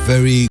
very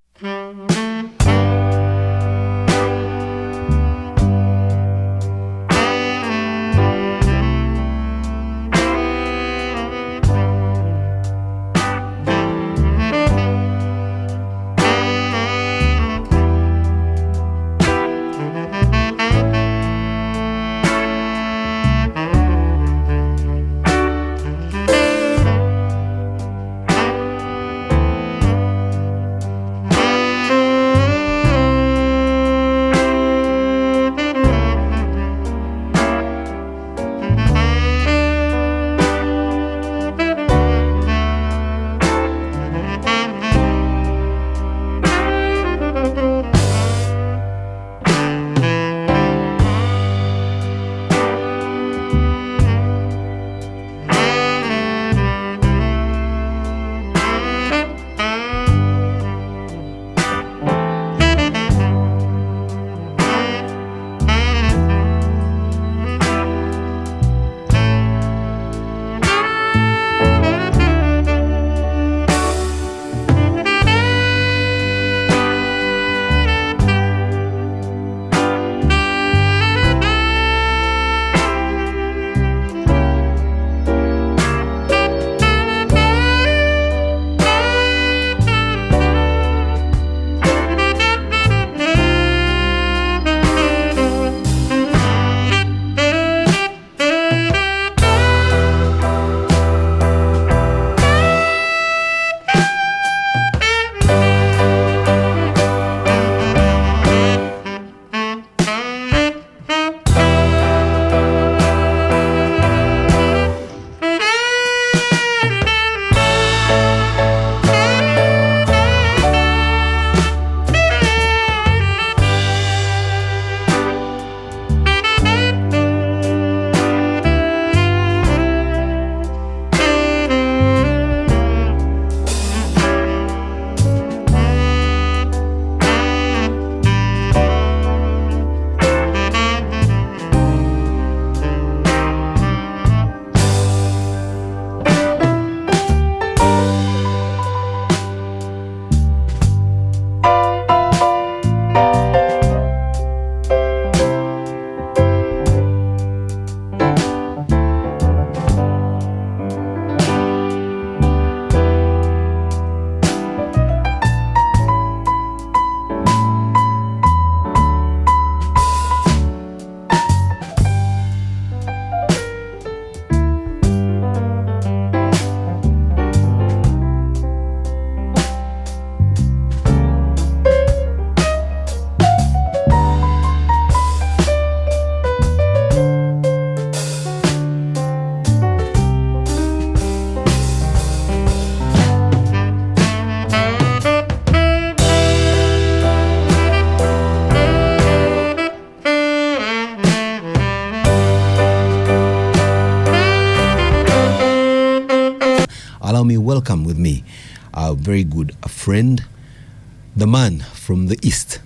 allow me welcome with me our very good friend, the man from the East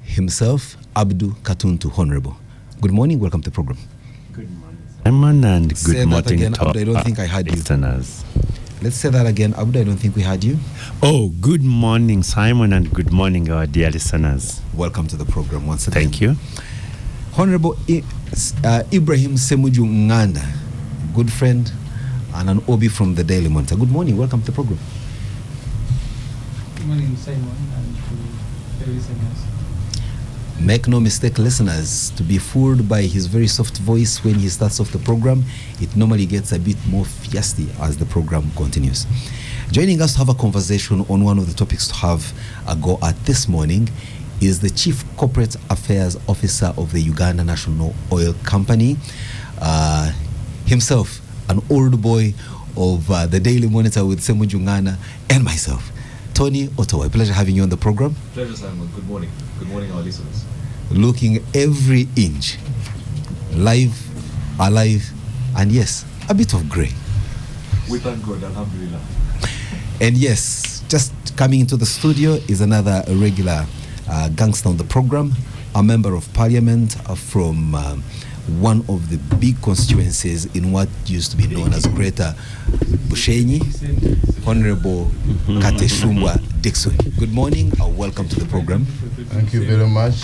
himself, Abdu Katuntu Honorable. Good morning, welcome to the program. Good morning, Simon, and good morning again, to Abdu, I don't think I heard listeners. Let's say that again, Abdu, I don't think we heard you. Oh, good morning, Simon, and good morning, our dear listeners. Welcome to the program once again. Thank you. Honorable Ibrahim Semuju Nganda, good friend and an Obi from the Daily Monitor. Good morning, welcome to the program. Good morning, Simon, and to the listeners. Make no mistake, listeners, to be fooled by his very soft voice when he starts off the program, it normally gets a bit more feisty as the program continues. Joining us to have a conversation on one of the topics to have a go at this morning is the Chief Corporate Affairs Officer of the Uganda National Oil Company, himself, an old boy of the Daily Monitor with Semuju Ngana, and myself, Tony Ottawa. Pleasure having you on the program. Pleasure, Simon. Good morning. Good morning, our listeners. Looking every inch live, alive, and yes, a bit of grey. We thank God, alhamdulillah. And yes, just coming into the studio is another regular gangster on the program, a member of parliament from one of the big constituencies in what used to be known as Greater Bushenyi, Honorable Kateshumwa Dixon. Good morning. Welcome to the program. Thank you very much.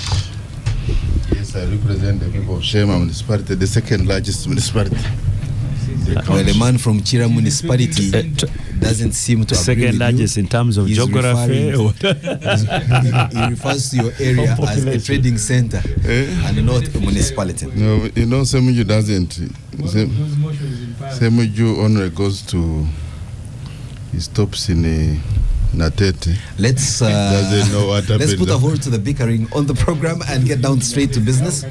Yes, I represent the people of Shema municipality, the second largest municipality. Well, a man from Chira municipality doesn't seem to agree second with largest you. in terms of He's geography. He refers to your area as a trading center and not a municipality. No, you know, Semuju doesn't. Those motions in power. Semuju only goes to, he stops in Natete. Let's Doesn't know what let's happened. put a hold to the bickering on the program and get down straight to business.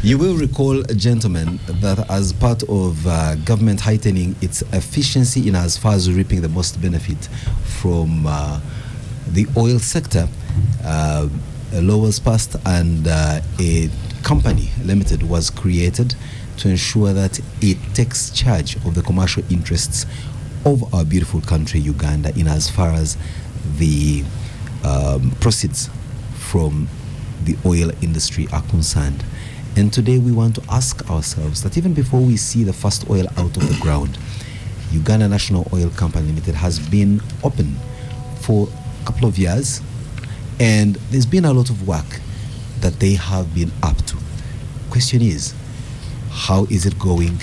You will recall, gentlemen, that as part of government heightening its efficiency in as far as reaping the most benefit from the oil sector, a law was passed and a company limited was created to ensure that it takes charge of the commercial interests of our beautiful country, Uganda, in as far as the proceeds from the oil industry are concerned. And today we want to ask ourselves that even before we see the first oil out of the ground, Uganda National Oil Company Limited has been open for a couple of years, and there's been a lot of work that they have been up to. Question is, how is it going,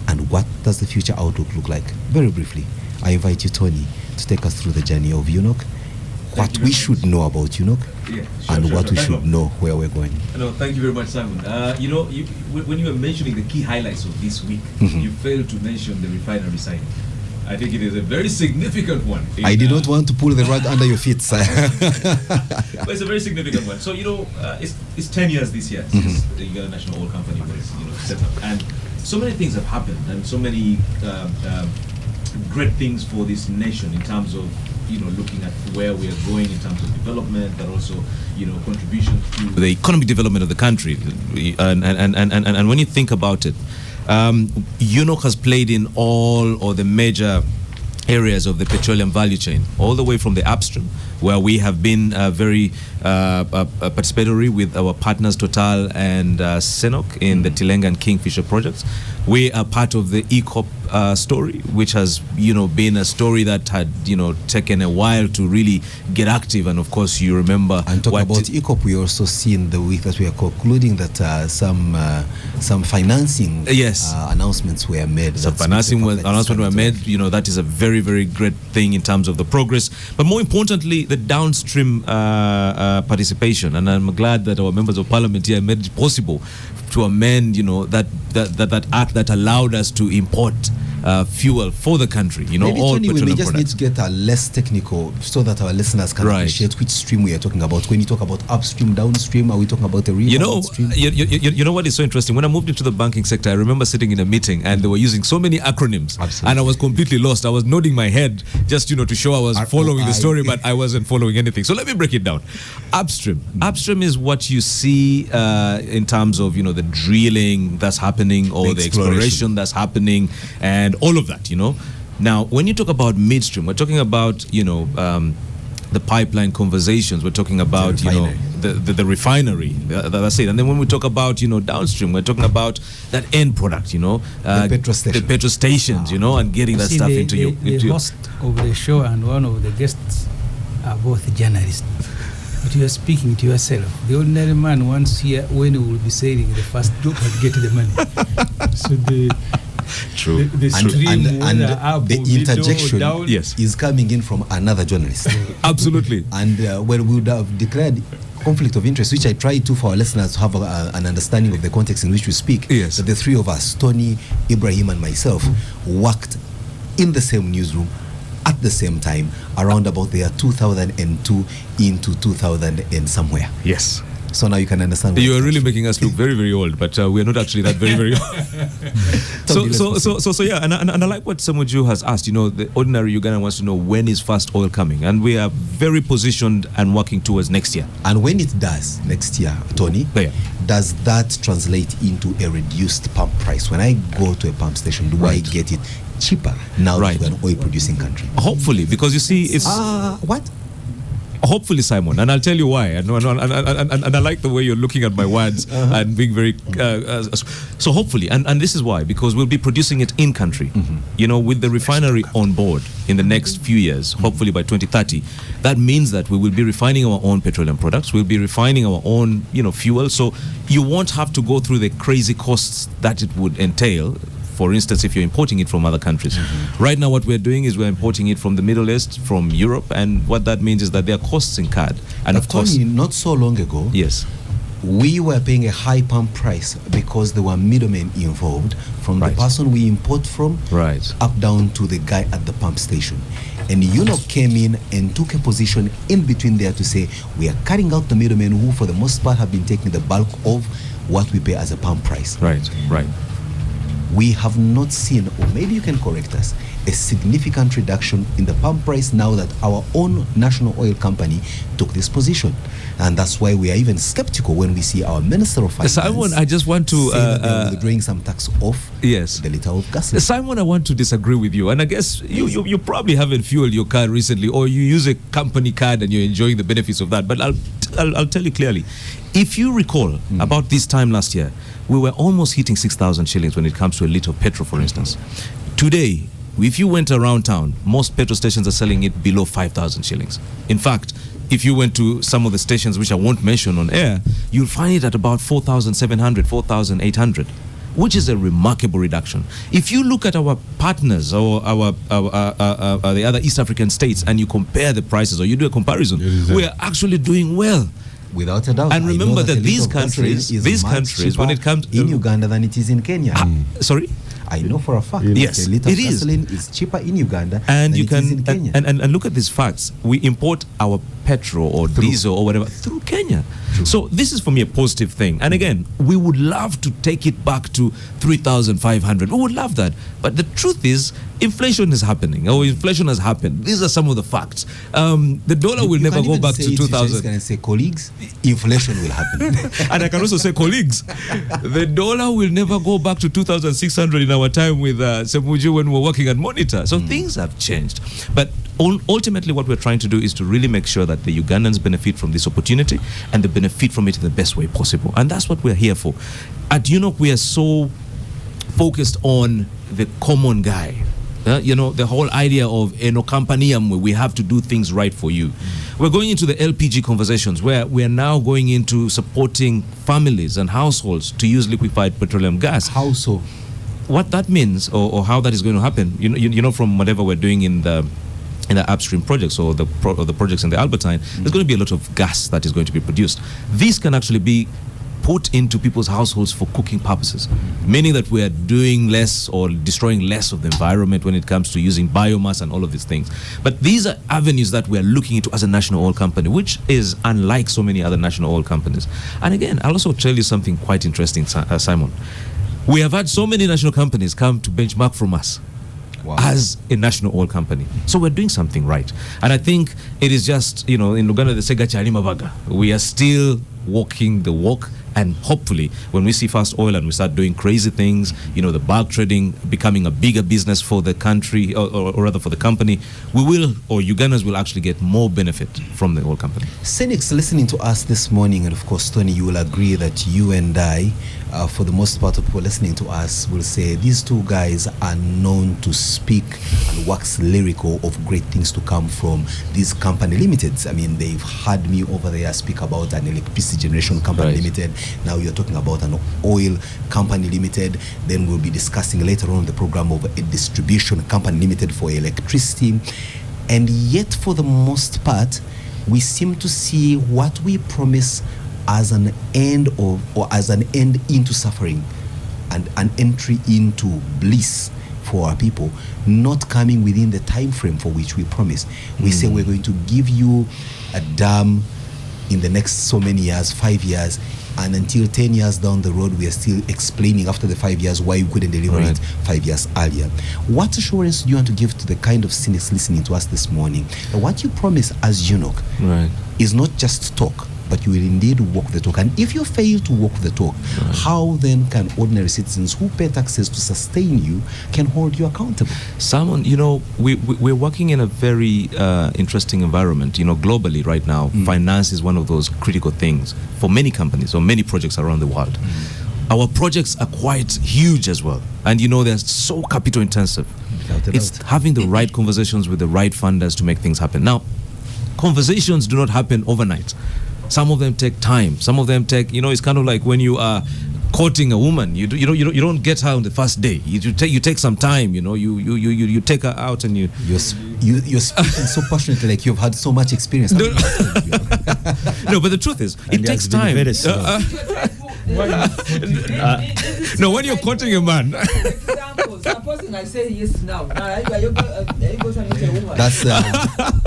and what does the future outlook look like? Very briefly, I invite you, Tony, to take us through the journey of UNOC, what we should know about UNOC, and what we should know where we're going. No, thank you very much, Simon. When you were mentioning the key highlights of this week, you failed to mention the refinery signing. I think it is a very significant one. I did not want to pull the rug under your feet, sir. But it's a very significant one. So, it's 10 years this year since the Uganda National Oil Company was set up. And so many things have happened, and so many great things for this nation in terms of looking at where we are going in terms of development, but also contribution to the economic development of the country. And when you think about it, UNOC has played in all or the major areas of the petroleum value chain, all the way from the upstream, where we have been very participatory with our partners Total and Senok in the Tilenga and Kingfisher projects. We are part of the ECOP story, which has been a story that had taken a while to really get active. And of course, you remember, and talk about ECOP, we also see in the week that we are concluding that some financing announcements were made. Some financing announcements were made. That is a very, very great thing in terms of the progress. But more importantly, the downstream participation. And I'm glad that our members of parliament here made it possible to amend, that act that allowed us to import fuel for the country. Maybe, all Tony, we may petroleum just products. need to get less technical so that our listeners can appreciate which stream we are talking about. When you talk about upstream, downstream, are we talking about the river? You know what is so interesting? When I moved into the banking sector, I remember sitting in a meeting and they were using so many acronyms. Absolutely. And I was completely lost. I was nodding my head just to show I was following the story, but I wasn't following anything. So let me break it down. Upstream. Upstream is what you see in terms of the drilling that's happening, or the exploration that's happening, and all of that. Now, when you talk about midstream, we're talking about the pipeline conversations. We're talking about the refinery. That's it. And then when we talk about downstream, we're talking about that end product. The petrol stations. And getting that stuff into you. The host of the show and one of the guests are both journalists. But you are speaking to yourself. The ordinary man wants to hear when he will be sailing the first drop and get the money. So the stream, and the interjection is coming in from another journalist. Absolutely. And we would have declared conflict of interest, which I try to for our listeners to have an understanding of the context in which we speak. Yes. That the three of us, Tony, Ibrahim, and myself, worked in the same newsroom at the same time around about the year 2002 into 2000 and somewhere. Yes. So now you can understand. You are really making us look very, very old, but we are not actually that very, very old. So yeah, and I like what Samuju has asked. The ordinary Ugandan wants to know when is first oil coming, and we are very positioned and working towards next year. And when it does next year, Tony, does that translate into a reduced pump price? When I go to a pump station, do I get it cheaper now that we're an oil-producing country? Hopefully, because you see, it's what? Hopefully, Simon, and I'll tell you why. And I like the way you're looking at my words and being very. So hopefully, and this is why, because we'll be producing it in country. You know, with the refinery on board in the next few years, hopefully by 2030, that means that we will be refining our own petroleum products. We'll be refining our own, fuel. So you won't have to go through the crazy costs that it would entail. For instance, if you're importing it from other countries. Right now, what we're doing is we're importing it from the Middle East, from Europe, and what that means is that there are costs incurred. And of course, Tony, not so long ago, yes, we were paying a high pump price because there were middlemen involved, from the person we import from up down to the guy at the pump station. And UNOC came in and took a position in between there to say, we are cutting out the middlemen who, for the most part, have been taking the bulk of what we pay as a pump price. Right. We have not seen, or maybe you can correct us, a significant reduction in the pump price now that our own national oil company took this position. And that's why we are even skeptical when we see our Minister of Finance Simon, I just want to say that they're withdrawing some tax off the liter of gas. Simon, I want to disagree with you. And I guess you probably haven't fueled your car recently, or you use a company card and you're enjoying the benefits of that. But I'll tell you clearly, if you recall, about this time last year, we were almost hitting 6,000 shillings when it comes to a litre of petrol, for instance. Today, if you went around town, most petrol stations are selling it below 5,000 shillings. In fact, if you went to some of the stations, which I won't mention on air, you'll find it at about 4,700, 4,800, which is a remarkable reduction. If you look at our partners or the other East African states and you compare the prices, or you do a comparison, we are actually doing well. Without a doubt. And remember that these countries, when it comes in Uganda than it is in Kenya. Sorry? I know for a fact. Yes, a liter of it is. gasoline is cheaper in Uganda and than you it can is in Kenya. And look at these facts. We import our petrol or diesel or whatever through Kenya. So this is for me a positive thing. And again, we would love to take it back to 3,500. We would love that. But the truth is, inflation is happening. Inflation has happened. These are some of the facts. The dollar will never go back to 2,000. Can I say, colleagues, inflation will happen. And I can also say, colleagues, the dollar will never go back to 2,600 in our time with Semuju when we were working at Monitor. So things have changed. But ultimately, what we're trying to do is to really make sure that the Ugandans benefit from this opportunity and they benefit from it in the best way possible. And that's what we're here for. At UNOC, we are so focused on the common guy. The whole idea of enocampaniam, we have to do things right for you. We're going into the LPG conversations where we are now going into supporting families and households to use liquefied petroleum gas. How so? What that means, or how that is going to happen, from whatever we're doing in the upstream projects or the projects in the Albertine, there's going to be a lot of gas that is going to be produced. These can actually be put into people's households for cooking purposes, meaning that we are doing less or destroying less of the environment when it comes to using biomass and all of these things. But these are avenues that we are looking into as a national oil company, which is unlike so many other national oil companies. And again, I'll also tell you something quite interesting, Simon. We have had so many national companies come to benchmark from us. Wow. As a national oil company. So we're doing something right. And I think it is just, in Uganda, they say, we are still walking the walk. And hopefully, when we see Fast Oil and we start doing crazy things, the bulk trading becoming a bigger business for the country, or rather for the company, we will, or Ugandans will actually get more benefit from the oil company. Cynics listening to us this morning, and of course, Tony, you will agree that you and I, for the most part of people listening to us, will say these two guys are known to speak and wax lyrical of great things to come from these company limiteds. I mean, they've had me over there speak about an electricity generation company limited. Now you're talking about an oil company limited. Then we'll be discussing later on in the program of a distribution company limited for electricity. And yet, for the most part, we seem to see what we promise as an end or as an end into suffering and an entry into bliss for our people, not coming within the time frame for which we promise. We say we're going to give you a dam in the next so many years, 5 years, and until 10 years down the road, we are still explaining after the 5 years why you couldn't deliver it 5 years earlier. What assurance do you want to give to the kind of cynics listening to us this morning that what you promise as UNOC is not just talk, but but you will indeed walk the talk. And if you fail to walk the talk, how then can ordinary citizens who pay taxes to sustain you can hold you accountable? Simon, we're working in a very interesting environment. Globally right now, finance is one of those critical things for many companies or many projects around the world. Our projects are quite huge as well. And they're so capital intensive. It's having the right conversations with the right funders to make things happen. Now, conversations do not happen overnight. Some of them take time. Some of them take, it's kind of like when you are courting a woman. You don't get her on the first day. You take some time. You take her out and you're speaking so passionately, like you've had so much experience. No, but the truth is, it takes time. No, when you're courting a man. Supposing I say yes now. You go to meet a woman. That's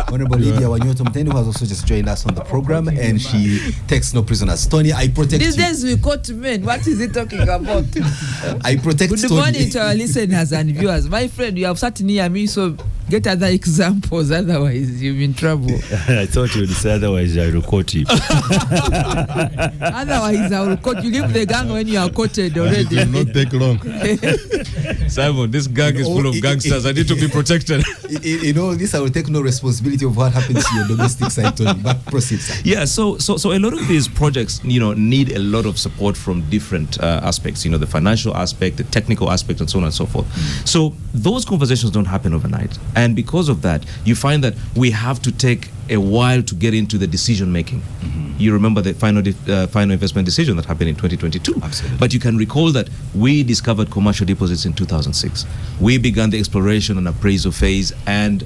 Honorable Lydia Wanyoto Mteni, who has also just joined us on the program, and she takes no prisoners. Tony, I protect These you. days we court men. What is he talking about? I protect Good Tony. morning to our listeners and viewers. My friend, you have sat near me, so get other examples. Otherwise, you're in trouble. I thought you would say otherwise I will quote you. Otherwise, I will quote you. Leave the gang when you are quoted already. It will not take long. Simon, this gang is full of gangsters. I need to be protected. This I will take no responsibility of what happens to your domestic side, Tony. But proceed, sir. Yeah, so a lot of these projects, need a lot of support from different aspects. The financial aspect, the technical aspect, and so on and so forth. So those conversations don't happen overnight, and because of that, you find that we have to take a while to get into the decision making. You remember the final investment decision that happened in 2022. Absolutely. But you can recall that we discovered commercial deposits in 2006. We began the exploration and appraisal phase, and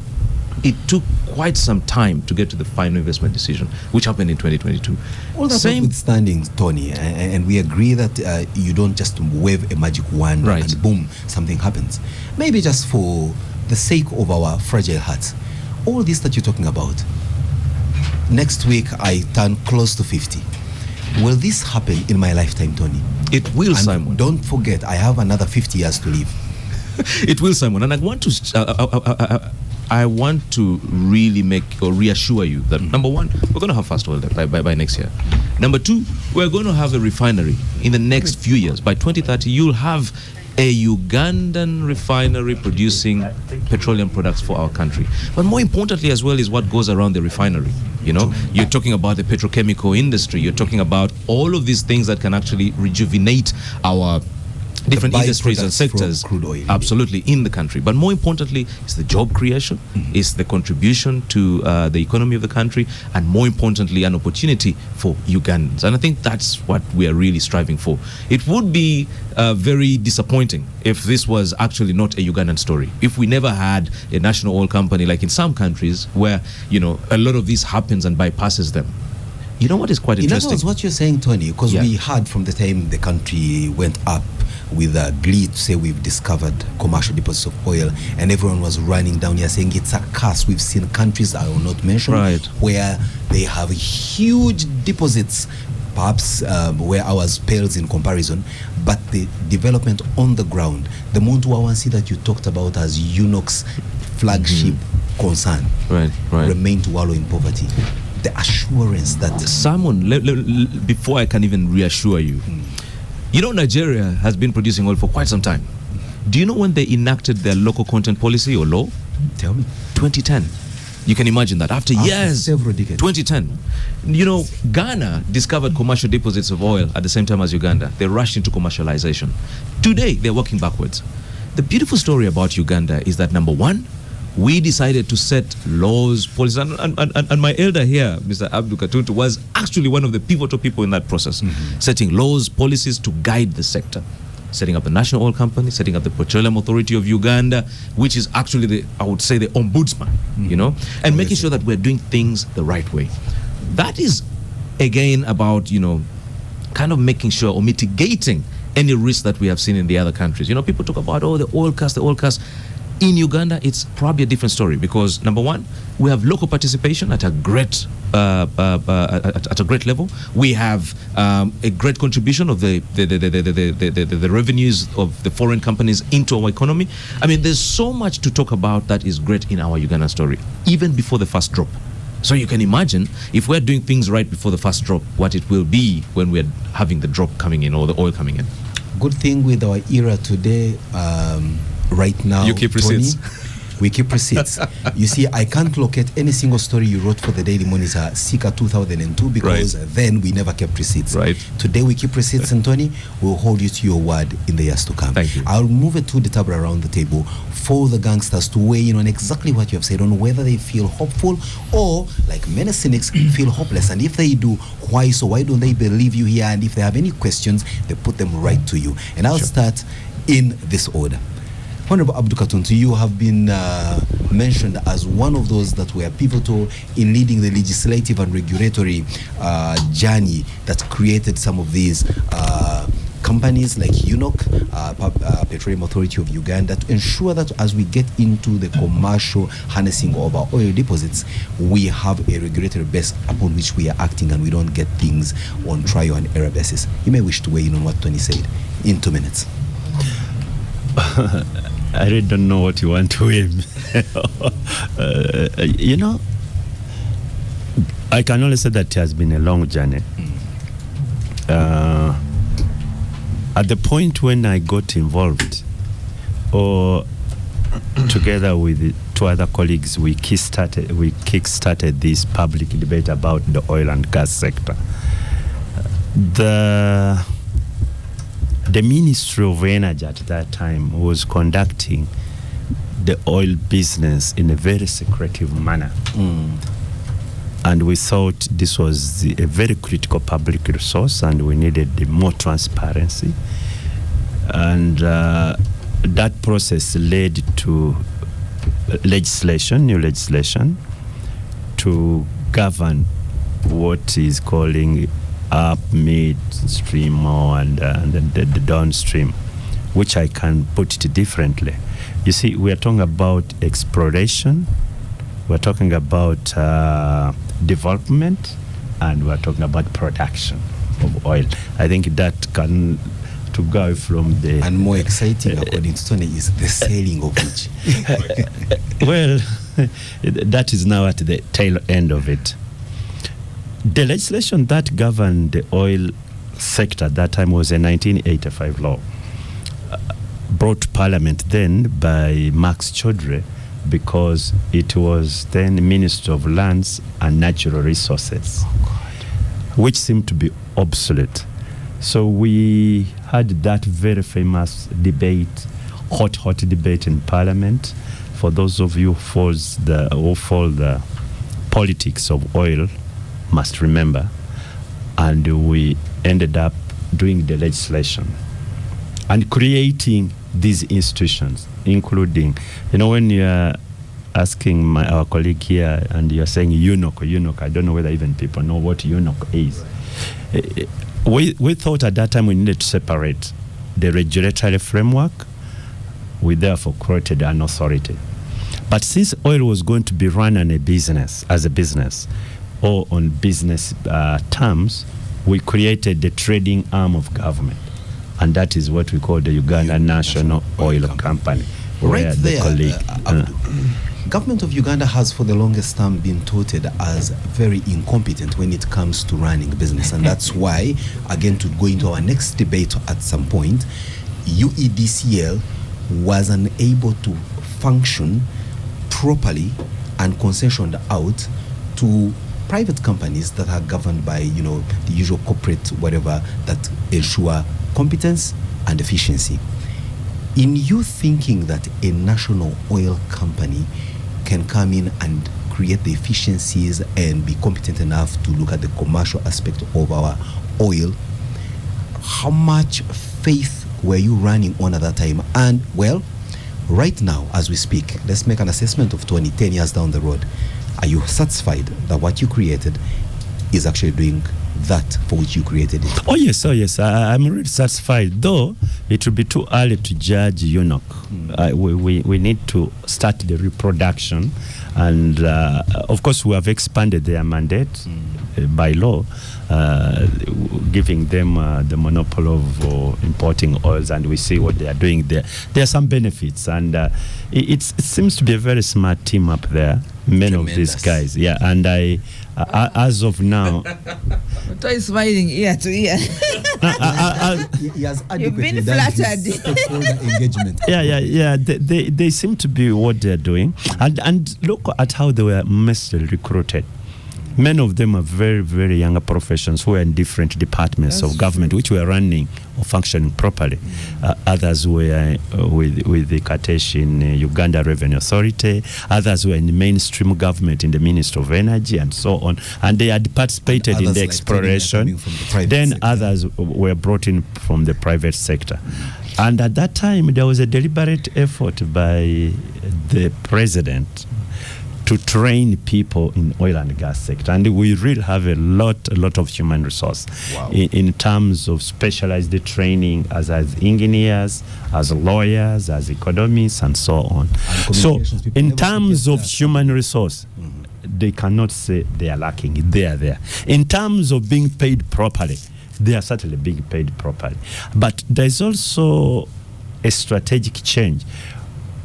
it took quite some time to get to the final investment decision, which happened in 2022. All that notwithstanding, Tony, and we agree that you don't just wave a magic wand and boom, something happens. Maybe just for the sake of our fragile hearts, all this that you're talking about, next week I turn close to 50. Will this happen in my lifetime, Tony? It will, and Simon. Don't forget, I have another 50 years to live. It will, Simon. And I want to really reassure you that, number one, we're going to have fast oil by next year. Number two, we're going to have a refinery in the next few years. By 2030, you'll have a Ugandan refinery producing petroleum products for our country. But more importantly as well is what goes around the refinery. You're talking about the petrochemical industry. You're talking about all of these things that can actually rejuvenate our different industries and sectors, crude oil, absolutely, in the country. But more importantly, it's the job creation, it's the contribution to the economy of the country, and more importantly, an opportunity for Ugandans. And I think that's what we are really striving for. It would be very disappointing if this was actually not a Ugandan story. If we never had a national oil company like in some countries where, a lot of this happens and bypasses them. You know what is quite interesting? In other words, what you're saying, Tony, because we heard from the time the country went up with glee to say we've discovered commercial deposits of oil, and everyone was running down here saying it's a curse. We've seen countries I will not mention where they have huge deposits, perhaps where ours pales in comparison, but the development on the ground, the Muntu that you talked about as UNOC's flagship concern, remain to wallow in poverty. The assurance that Simon, before I can even reassure you, Nigeria has been producing oil for quite some time. Do you know when they enacted their local content policy or law? Tell me. 2010. You can imagine that after years, several decades. 2010. Ghana discovered commercial deposits of oil at the same time as Uganda. They rushed into commercialization. Today, they're working backwards. The beautiful story about Uganda is that, number one, we decided to set laws, policies, and my elder here, Mr. Abdul Katuntu, was actually one of the pivotal people in that process, setting laws, policies to guide the sector, setting up the National Oil Company, setting up the Petroleum Authority of Uganda, which is actually the ombudsman, and making sure that we're doing things the right way. That is, again, about, kind of making sure or mitigating any risk that we have seen in the other countries. People talk about, the oil cost. In Uganda, it's probably a different story because, number one, we have local participation at a great level. We have a great contribution of the revenues of the foreign companies into our economy. I mean, there's so much to talk about that is great in our Ugandan story, even before the first drop. So you can imagine if we're doing things right before the first drop, what it will be when we're having the drop coming in or the oil coming in. Good thing with our era today, right now, You keep Tony, receipts. we keep receipts. You see, I can't locate any single story you wrote for the Daily Monitor circa 2002 because then we never kept receipts. Right. Today we keep receipts, and Tony, we'll hold you to your word in the years to come. Thank you. I'll move it to the table around the table for the gangsters to weigh in on exactly what you have said, on whether they feel hopeful or, like many cynics, feel hopeless. And if they do, why so? Why don't they believe you here? And if they have any questions, they put them right to you. And I'll start in this order. Honorable Abdul Katuntu, you have been mentioned as one of those that were pivotal in leading the legislative and regulatory journey that created some of these companies like UNOC, Petroleum Authority of Uganda, to ensure that as we get into the commercial harnessing of our oil deposits, we have a regulatory base upon which we are acting and we don't get things on trial and error basis. You may wish to weigh in on what Tony said in 2 minutes. I really don't know what you want to aim. I can only say that it has been a long journey. At the point when I got involved, or together with 2 other colleagues, we kick-started this public debate about the oil and gas sector. The Ministry of Energy at that time was conducting the oil business in a very secretive manner. And we thought this was a very critical public resource and we needed more transparency. And that process led to new legislation to govern what is calling up, midstream, and the downstream, which I can put it differently. You see, we are talking about exploration, we're talking about development, and we're talking about production of oil. I think that can to go from the... And more exciting, according to Tony, is the selling of which. Well, that is now at the tail end of it. The legislation that governed the oil sector at that time was a 1985 law, brought to Parliament then by Max Chaudhry, because it was then Minister of Lands and Natural Resources, which seemed to be obsolete. So we had that very famous debate, hot debate in Parliament. For those of you who follow the politics of oil, must remember, and we ended up doing the legislation and creating these institutions, including, when you are asking our colleague here and you're saying UNOC, I don't know whether even people know what UNOC is. We thought at that time we needed to separate the regulatory framework. We therefore created an authority. But since oil was going to be run as a business, or on business terms, we created the trading arm of government. And that is what we call the Uganda National Oil Company. Right there, Government of Uganda has for the longest time been touted as very incompetent when it comes to running business. And that's why, again, to go into our next debate at some point, UEDCL was unable to function properly and concessioned out to private companies that are governed by, the usual corporate whatever that ensure competence and efficiency. In you thinking that a national oil company can come in and create the efficiencies and be competent enough to look at the commercial aspect of our oil, how much faith were you running on at that time? And, well, right now, as we speak, let's make an assessment of 10 years down the road. Are you satisfied that what you created is actually doing that for which you created it? Oh yes. I'm really satisfied. Though it will be too early to judge UNOC. We need to start the reproduction, and of course we have expanded their mandate by law, giving them the monopoly of importing oils, and we see what they are doing there. There are some benefits, and it seems to be a very smart team up there. many of these guys. Yeah, and I, as of now, Toy smiling ear to ear. He has You've been adequately done flattered. his stakeholder engagement. yeah. They seem to be what they're doing, and look at how they were mostly recruited. Many of them are very, very young professionals who are in different departments That's of government, which were running or functioning properly. Others were with the Katesh in Uganda Revenue Authority. Others were in the mainstream government in the Ministry of Energy and so on. And they had participated in the like exploration. from the private Then sector. others were brought in from the private sector. And at that time, there was a deliberate effort by the president to train people in oil and gas sector, and we really have a lot of human resource in terms of specialized training as engineers, as lawyers, as economists, and so on. And So, communications people in never terms forget of that. human resource, they cannot say they are lacking. They are there. In terms of being paid properly, they are certainly being paid properly. But there's also a strategic change.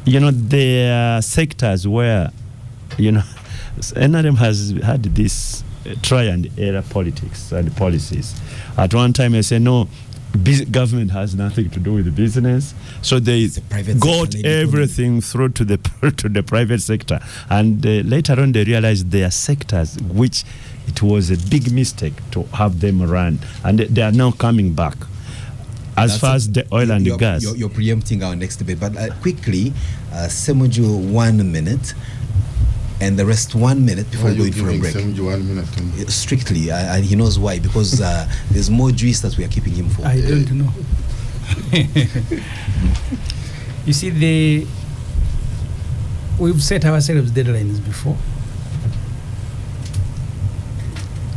There are sectors where NRM has had this try and error politics and policies. At one time, they say, no, government has nothing to do with the business. So they private got sector, everything through to the private sector. And later on, they realized there are sectors which it was a big mistake to have them run. And they are now coming back. As far as the oil and the gas. You're preempting our next debate. But quickly, Semuju, 1 minute. And the rest 1 minute before going for a break. 1 minute. Strictly, and he knows why, because there's more juice that we are keeping him for. I don't know. You see, we've set ourselves deadlines before,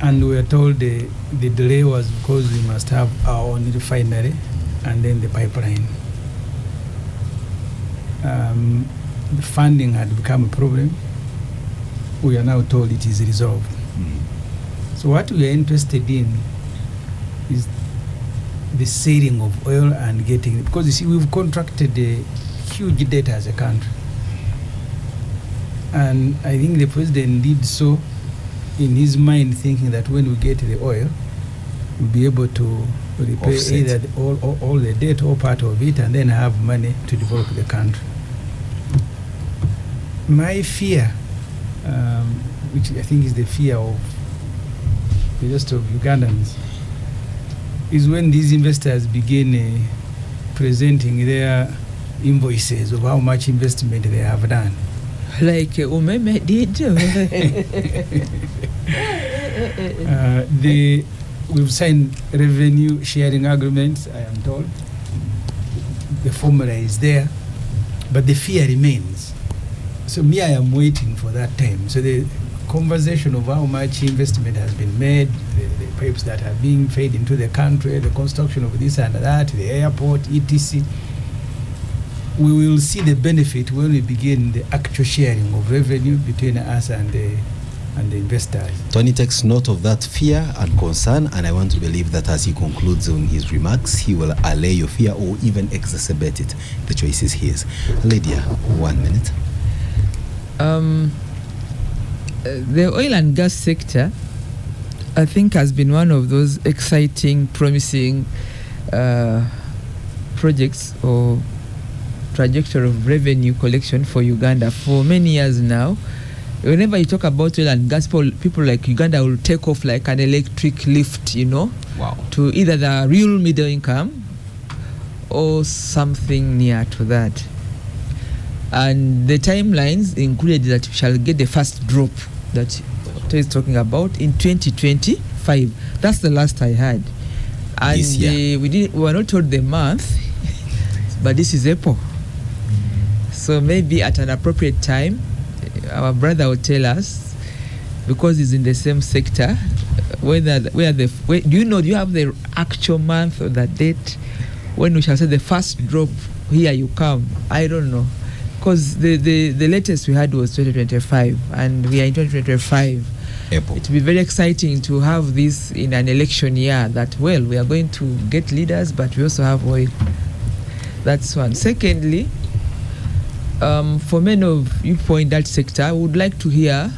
and we were told the delay was because we must have our own refinery and then the pipeline. The funding had become a problem. We are now told it is resolved. So what we are interested in is the selling of oil and getting it. Because you see, we've contracted a huge debt as a country. And I think the president did so in his mind, thinking that when we get the oil, we'll be able to repay Offset. either all the debt or part of it, and then have money to develop the country. My fear, which I think is the fear of the rest of Ugandans, is when these investors begin presenting their invoices of how much investment they have done. Like UMEME did. We've signed revenue sharing agreements, I am told. The formula is there, but the fear remains. So I am waiting for that time. So the conversation of how much investment has been made, the pipes that are being fed into the country, the construction of this and that, the airport, etc. We will see the benefit when we begin the actual sharing of revenue between us and the investors. Tony takes note of that fear and concern, and I want to believe that as he concludes on his remarks, he will allay your fear or even exacerbate it. The choice is his. Lydia, 1 minute. The oil and gas sector, I think, has been one of those exciting, promising projects or trajectory of revenue collection for Uganda for many years now. Whenever you talk about oil and gas, people like Uganda will take off like an electric lift, Wow. to either the real middle income or something near to that. And the timelines included that we shall get the first drop that Otto is talking about in 2025. That's the last I heard. And This year. we were not told the month, but this is April. So maybe at an appropriate time, our brother will tell us, because he's in the same sector, do you have the actual month or the date when we shall say the first drop, here you come? I don't know. Because the latest we had was 2025, and we are in 2025. April. It will be very exciting to have this in an election year, that, well, we are going to get leaders, but we also have oil. That's one. Secondly, for many of you in that sector, I would like to hear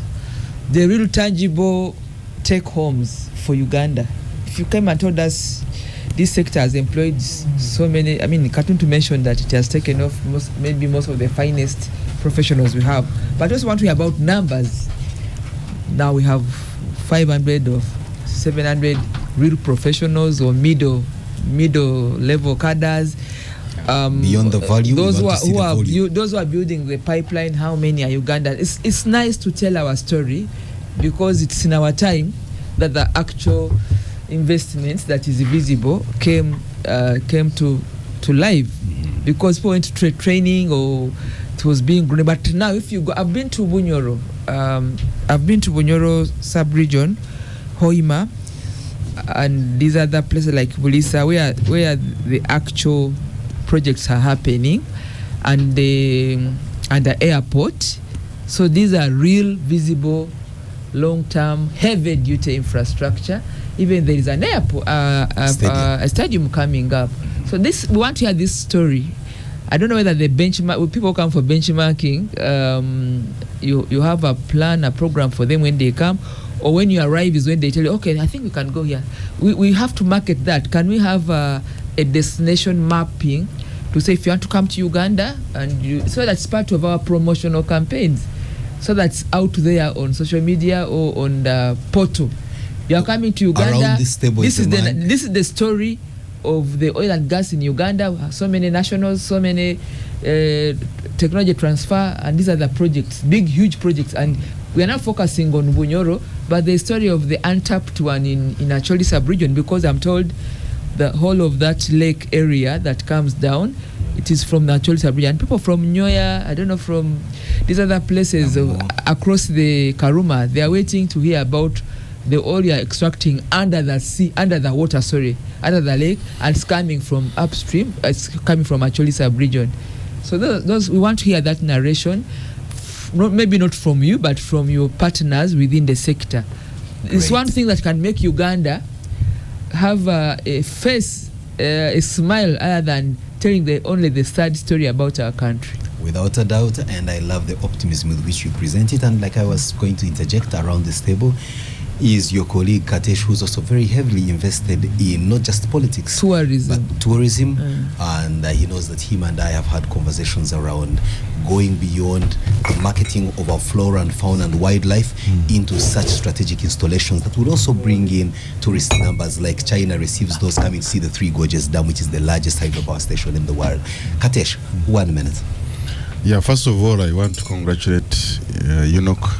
the real tangible take homes for Uganda. If you came and told us this sector has employed so many, I mean, Katun to mention that it has taken off maybe most of the finest professionals we have. But I just want to hear about numbers. Now we have 500 or 700 real professionals or middle level cadres. Beyond the value, those who are building the pipeline. How many are Ugandan? It's nice to tell our story, because it's in our time that the actual investments that is visible came to life, because people went to training or it was being grown. But now, if you go, I've been to Bunyoro sub-region, Hoima, and these other places like Bulisa, where the actual projects are happening, and the airport. So these are real, visible, long-term, heavy-duty infrastructure. Even there is an airport, a stadium coming up. So this, we want to hear this story. I don't know whether the benchmark, when people come for benchmarking, you have a plan, a program for them when they come, or when you arrive is when they tell you, okay, I think we can go here. We have to market that. Can we have a destination mapping to say if you want to come to Uganda, and so that's part of our promotional campaigns. So that's out there on social media or on the portal. You are coming to Uganda. Around this table, this is the story of the oil and gas in Uganda. So many nationals, so many technology transfer, and these are the projects, big, huge projects. And we are not focusing on Bunyoro, but the story of the untapped one in Acholi sub-region, because I'm told the whole of that lake area that comes down, it is from the Acholi sub-region. People from Nyoya, I don't know, from these other places across the Karuma, they are waiting to hear about the oil you are extracting under the water, under the lake, and it's coming from upstream. It's coming from Acholi sub-region. So those we want to hear that narration, maybe not from you, but from your partners within the sector. It's one thing that can make Uganda have a face, a smile, other than telling only the sad story about our country. Without a doubt, and I love the optimism with which you present it. And like I was going to interject around this table, is your colleague Katesh, who's also very heavily invested in not just politics, tourism, but tourism. And he knows that him and I have had conversations around going beyond the marketing of our flora and fauna and wildlife into such strategic installations that would also bring in tourist numbers, like China receives those coming to see the Three Gorges Dam, which is the largest hydropower station in the world. Katesh, 1 minute. Yeah, first of all, I want to congratulate UNOC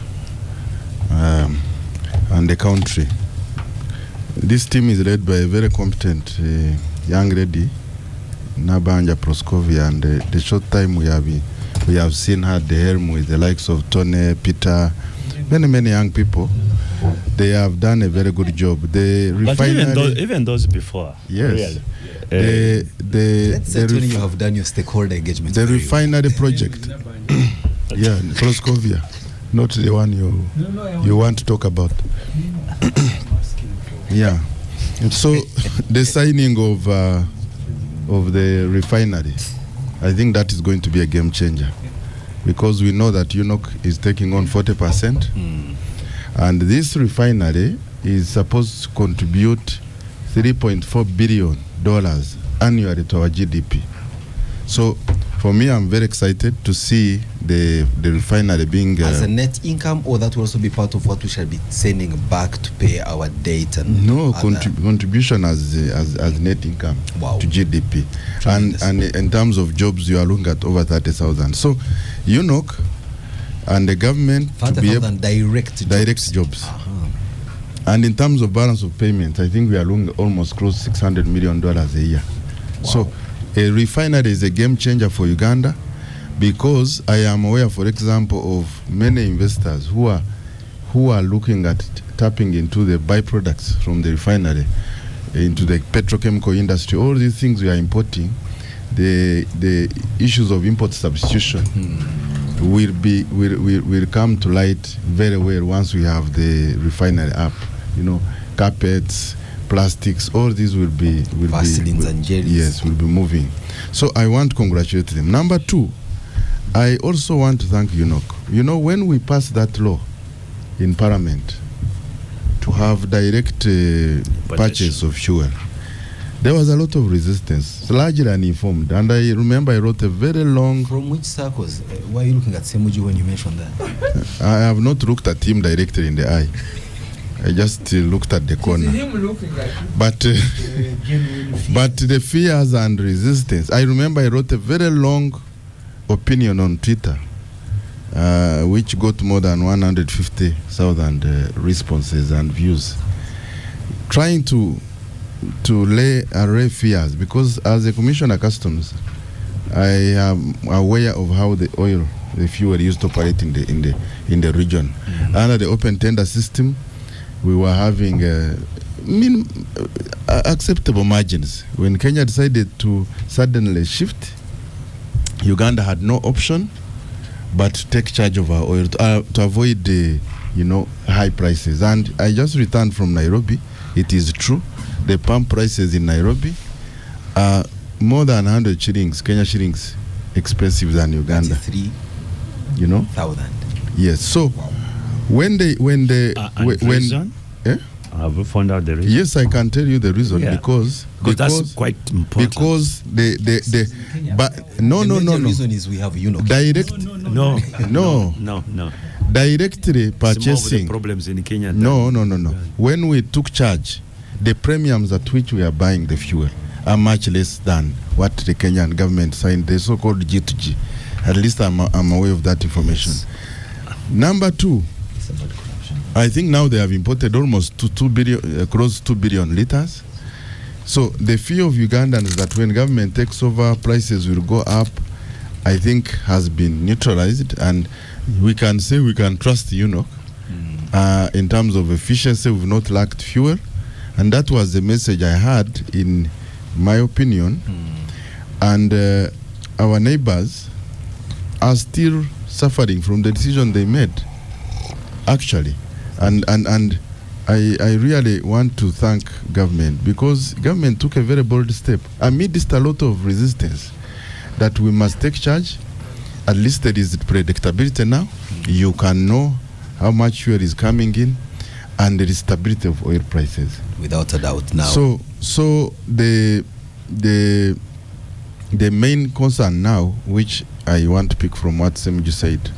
and the country. This team is led by a very competent young lady, Nabanja Proskovia, and the short time we have seen her at the helm with the likes of Tony, Peter, many young people. They have done a very good job. The refinery, but even those before, yes. Really. Let's say Tony, you have done your stakeholder engagement. The refinery project, yeah, Proskovia, not the one you want to talk about. Yeah, and so the signing of the refinery, I think that is going to be a game changer, because we know that UNOC is taking on 40%, and this refinery is supposed to contribute $3.4 billion annually to our GDP. So for me, I'm very excited to see the refinery being as a net income, or that will also be part of what we shall be sending back to pay our debt and contribution as net income to GDP. And in terms of jobs, you are looking at over 30,000. So UNOC and the government to be able direct jobs. And in terms of balance of payment, I think we are looking almost close to $600 million a year. So a refinery is a game changer for Uganda, because I am aware, for example, of many investors who are looking at tapping into the byproducts from the refinery, into the petrochemical industry. All these things we are importing, the issues of import substitution will come to light very well once we have the refinery up. Carpets, plastics, all these will be vaselines and jellies. Yes, will be moving. So I want to congratulate them. Number two, I also want to thank UNOC. You know, when we passed that law in Parliament to have direct purchase of fuel, there was a lot of resistance, largely uninformed. And I remember I wrote a very long... From which circles? Why are you looking at Semuji when you mentioned that? I have not looked at him directly in the eye. I just looked at the corner. But the fears and resistance. I remember I wrote a very long opinion on Twitter, which got more than 150,000 responses and views, trying to lay array fears, because as a commissioner customs, I am aware of how the fuel used to operate in the region. Mm-hmm. Under the open tender system, we were having acceptable margins. When Kenya decided to suddenly shift, Uganda had no option but to take charge of our oil to avoid the high prices. And I just returned from Nairobi. It is true, the pump prices in Nairobi are more than 100 shillings, Kenya shillings, expensive than Uganda. 3,000. Yes. So when reason? Have you found out the reason? Yes, I can tell you the reason. Because that's quite important. Because the no. The reason is we have UNOC. No. Directly purchasing. Some of the problems in Kenya. No. When we took charge, the premiums at which we are buying the fuel are much less than what the Kenyan government signed, the so-called G2G. At least I'm aware of that information. Yes. Number two, I think now they have imported almost 2 billion, close to 2 billion liters. So the fear of Ugandans that when government takes over, prices will go up, I think has been neutralized, and we can say we can trust UNOC. In terms of efficiency, we've not lacked fuel, and that was the message I had, in my opinion. And our neighbors are still suffering from the decision they made, actually. And I really want to thank government, because government took a very bold step amidst a lot of resistance, that we must take charge. At least there is predictability now. You can know how much fuel is coming in, and there is stability of oil prices. Without a doubt now. So the main concern now, which I want to pick from what Semuji said,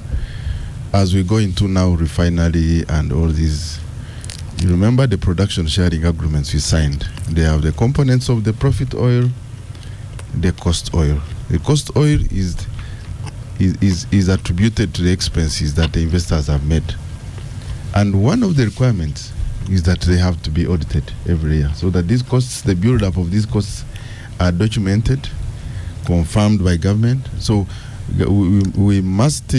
as we go into now refinery and all these, you remember the production sharing agreements we signed. They have the components of the profit oil, the cost oil. The cost oil is attributed to the expenses that the investors have made. And one of the requirements is that they have to be audited every year, so that these costs, the build-up of these costs, are documented, confirmed by government. So we must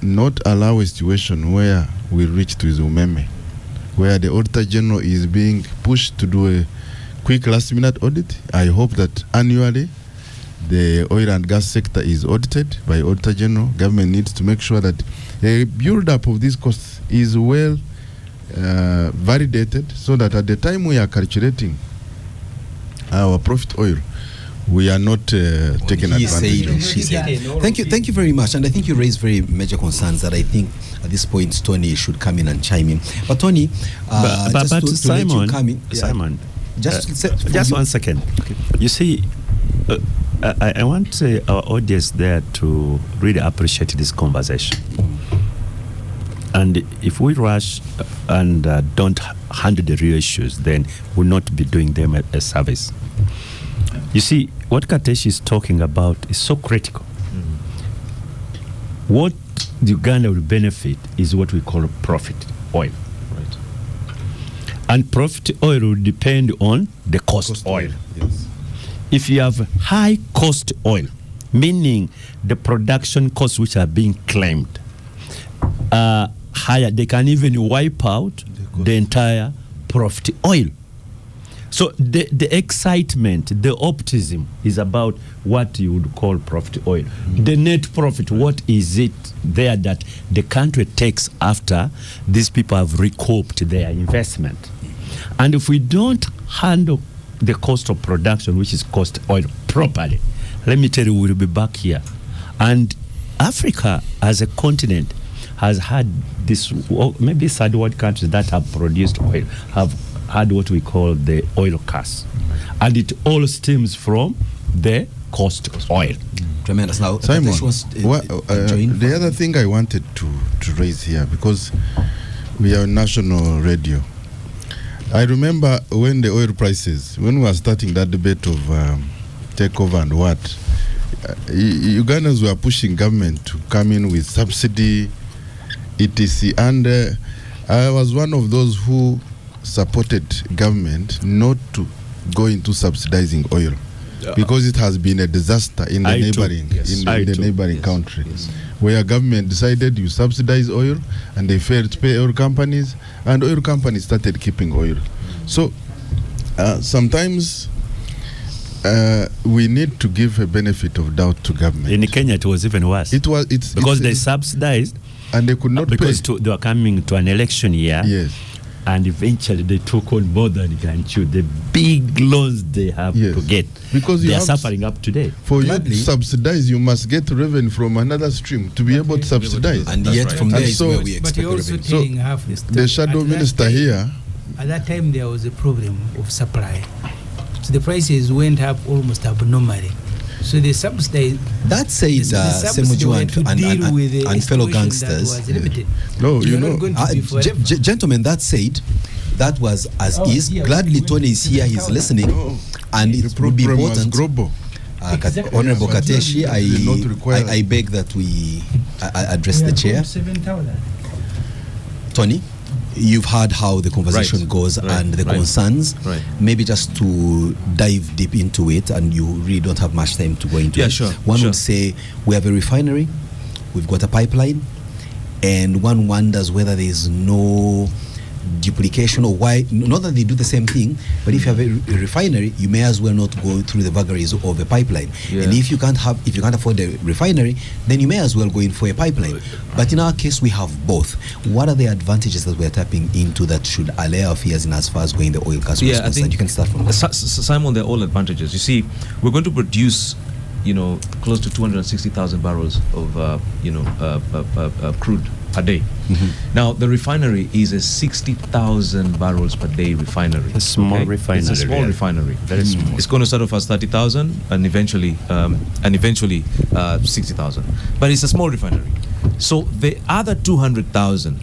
not allow a situation where we reach to UMEME, where the Auditor General is being pushed to do a quick last-minute audit. I hope that annually the oil and gas sector is audited by Auditor General. Government needs to make sure that a build-up of these costs is well validated, so that at the time we are calculating our profit oil, we are not taking advantage of. Thank you very much. And I think you raised very major concerns that I think at this point Tony should come in and chime in. But Tony, Simon, just 1 second. Okay. You see, I want our audience there to really appreciate this conversation. And if we rush and don't handle the real issues, then we'll not be doing them a service. You see, what Katesh is talking about is so critical. What Uganda will benefit is what we call profit oil. Right. And profit oil will depend on the cost oil. Yes. If you have high cost oil, meaning the production costs which are being claimed are higher, they can even wipe out the entire profit oil. So the excitement, the optimism is about what you would call profit oil. The net profit, what is it there that the country takes after these people have recouped their investment? And if we don't handle the cost of production, which is cost oil, properly, let me tell you, we'll be back here. And Africa as a continent has had this, maybe third world countries that have produced oil have had what we call the oil curse, and it all stems from the cost oil. Tremendous. Now, Simon, the other thing I wanted to raise here, because we are national radio. I remember when the oil prices, when we were starting that debate of takeover and what, Ugandans were pushing government to come in with subsidy, etc. And I was one of those who supported government not to go into subsidizing oil, because it has been a disaster in the neighboring country, where government decided you subsidize oil and they failed to pay oil companies, and oil companies started keeping oil. So sometimes we need to give a benefit of doubt to government. In Kenya, it was even worse. It's because they subsidized and they could not because pay. They were coming to an election year. Yes. And eventually they took on more than you can chew. The big loans they have to get, because they are suffering up today. For you to subsidize, you must get revenue from another stream to be able to subsidize. And yet from there is where we expect but you're also telling half the story. The shadow minister here. At that time, there was a problem of supply. So the prices went up almost abnormally. So they subsidized. That said, Semuju and fellow gangsters. No, you know, gentlemen, that said, that was as is. Gladly, Tony is here, he's listening, and it would be important. Honorable Kateshi, I beg that we address the chair. Tony, you've heard how the conversation goes and the concerns. Maybe just to dive deep into it, and you really don't have much time to go into it. One would say we have a refinery, we've got a pipeline, and one wonders whether there is no duplication, or why, not that they do the same thing, but if you have a refinery, you may as well not go through the vagaries of a pipeline. And if you can't afford a refinery, then you may as well go in for a pipeline. But in our case, we have both. What are the advantages that we are tapping into that should allay our fears in as far as going the oil gas? I think you can start from that. Simon, they're all advantages. You see, we're going to produce, close to 260,000 barrels of, crude per day. Now, the refinery is a 60,000 barrels per day refinery. A small refinery. It's a small refinery. Very small. It's going to start off as 30,000 and eventually 60,000. But it's a small refinery. So the other 200,000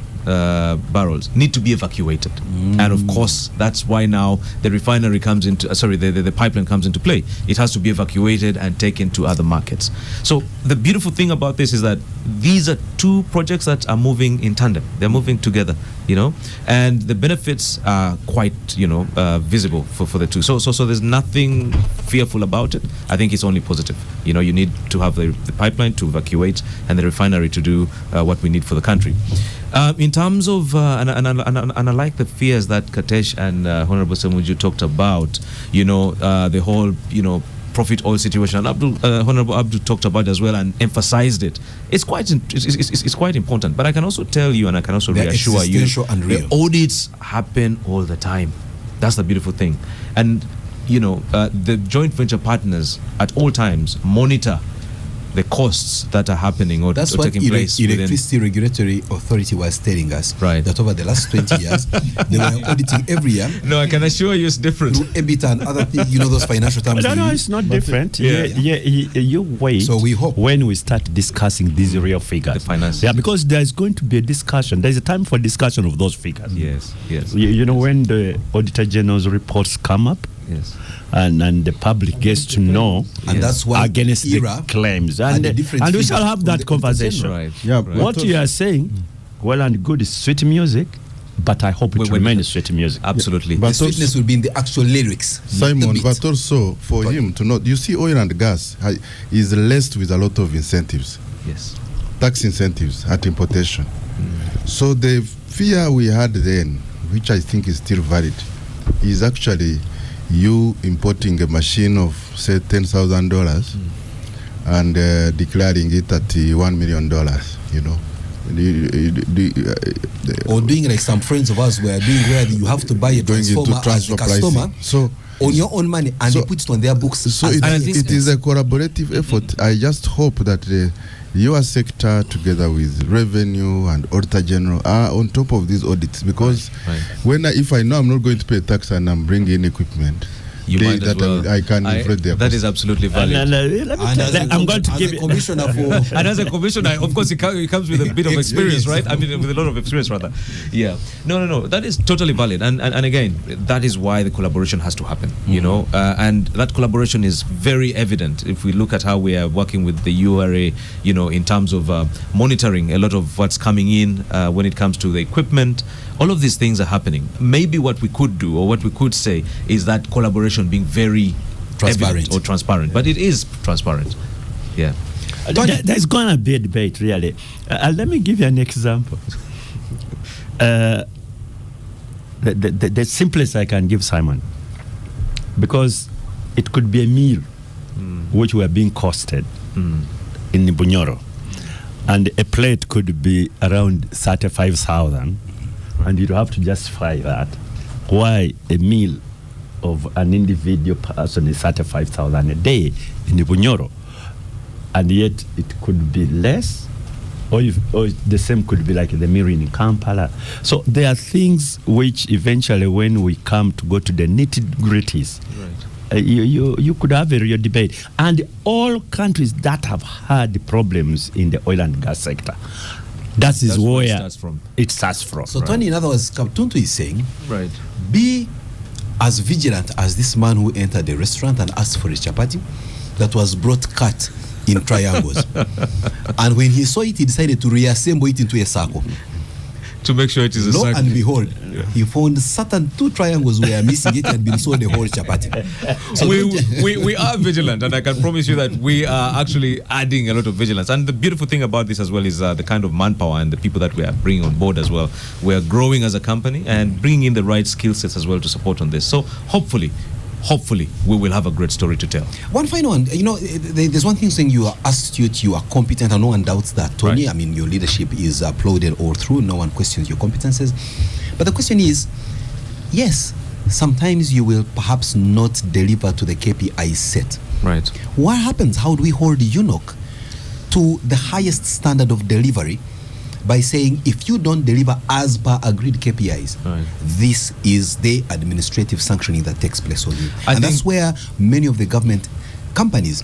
barrels need to be evacuated, and of course that's why now the refinery comes into the pipeline comes into play. It has to be evacuated and taken to other markets. So the beautiful thing about this is that these are two projects that are moving in tandem. They're moving together, and the benefits are quite visible for the two. So there's nothing fearful about it. I think it's only positive. You need to have the pipeline to evacuate and the refinery to do what we need for the country. In terms of, and I like the fears that Katesh and Honorable Semuju talked about, the whole, profit oil situation, and Honorable Abdul talked about it as well and emphasized it. It's quite important. But I can also tell you, and I can also reassure you, the audits happen all the time. That's the beautiful thing. And, the joint venture partners at all times monitor the costs that are happening or taking place. Electricity Regulatory Authority was telling us that over the last 20 years, they were auditing every year. No, I can assure you it's different. EBITDA and other things, those financial terms. No, it's not different. You wait. So we hope when we start discussing these real figures. The finances. Yeah, because there's going to be a discussion. There's a time for discussion of those figures. Yes. When the Auditor General's reports come up, and the public gets to know, and that's why against the claims, and we shall have that conversation. What you are saying, well and good, is sweet music, but I hope it remains sweet music. Absolutely. But the sweetness will be in the actual lyrics, Simon. But also for him to know, you see, oil and gas is laced with a lot of incentives. Yes. Tax incentives at importation. So the fear we had then, which I think is still valid, is actually you importing a machine of say $10,000 and declaring it at $1 million, or doing like some friends of us were doing, where you have to buy a transformer as a customer. So on your own money, and they put it on their books. So it is a collaborative effort. I just hope that your sector, together with revenue and auditor general, are on top of these audits, because if I know I'm not going to pay tax and I'm bringing in equipment, you might as well. I can inflate their that cost. is absolutely valid. I'm going to give you commissioner for and as a commissioner, of course, it comes with a bit of experience, right? I mean, with a lot of experience, rather. Yeah. No. That is totally valid. And again, that is why the collaboration has to happen, you know. And that collaboration is very evident if we look at how we are working with the URA, you know, in terms of monitoring a lot of what's coming in when it comes to the equipment. All of these things are happening. Maybe what we could do, or what we could say, is that collaboration being very transparent or transparent. But it is transparent. Yeah. There's going to be a debate, really. Let me give you an example. The simplest I can give, Simon, because it could be a meal which were being costed in Bunyoro, and a plate could be around 35,000. And you'd have to justify that. Why a meal of an individual person is 35,000 a day in Bunyoro, and yet it could be less, or the same could be like the meal in Kampala. So there are things which eventually, when we come to go to the nitty-gritties, you could have a real debate. And all countries that have had problems in the oil and gas sector, that's where it starts from. So, Tony, in other words, Tuntu is saying, be as vigilant as this man who entered the restaurant and asked for a chapati that was brought cut in triangles. And when he saw it, he decided to reassemble it into a circle. To make sure it is a circle. circle. And behold, he found certain 2 triangles were missing. It had been sold the whole chapati. So we are vigilant, and I can promise you that we are actually adding a lot of vigilance. And the beautiful thing about this as well is the kind of manpower and the people that we are bringing on board as well. We are growing as a company and bringing in the right skill sets as well to support on this. So hopefully we will have a great story to tell. One final one, you know, there's one thing saying you are astute, you are competent, and no one doubts that, Tony. I mean, your leadership is applauded all through. No one questions your competences. But the question is, yes, sometimes you will perhaps not deliver to the KPI set. Right. What happens? How do we hold UNOC to the highest standard of delivery by saying, if you don't deliver as per agreed KPIs, this is the administrative sanctioning that takes place on you. And that's where many of the government companies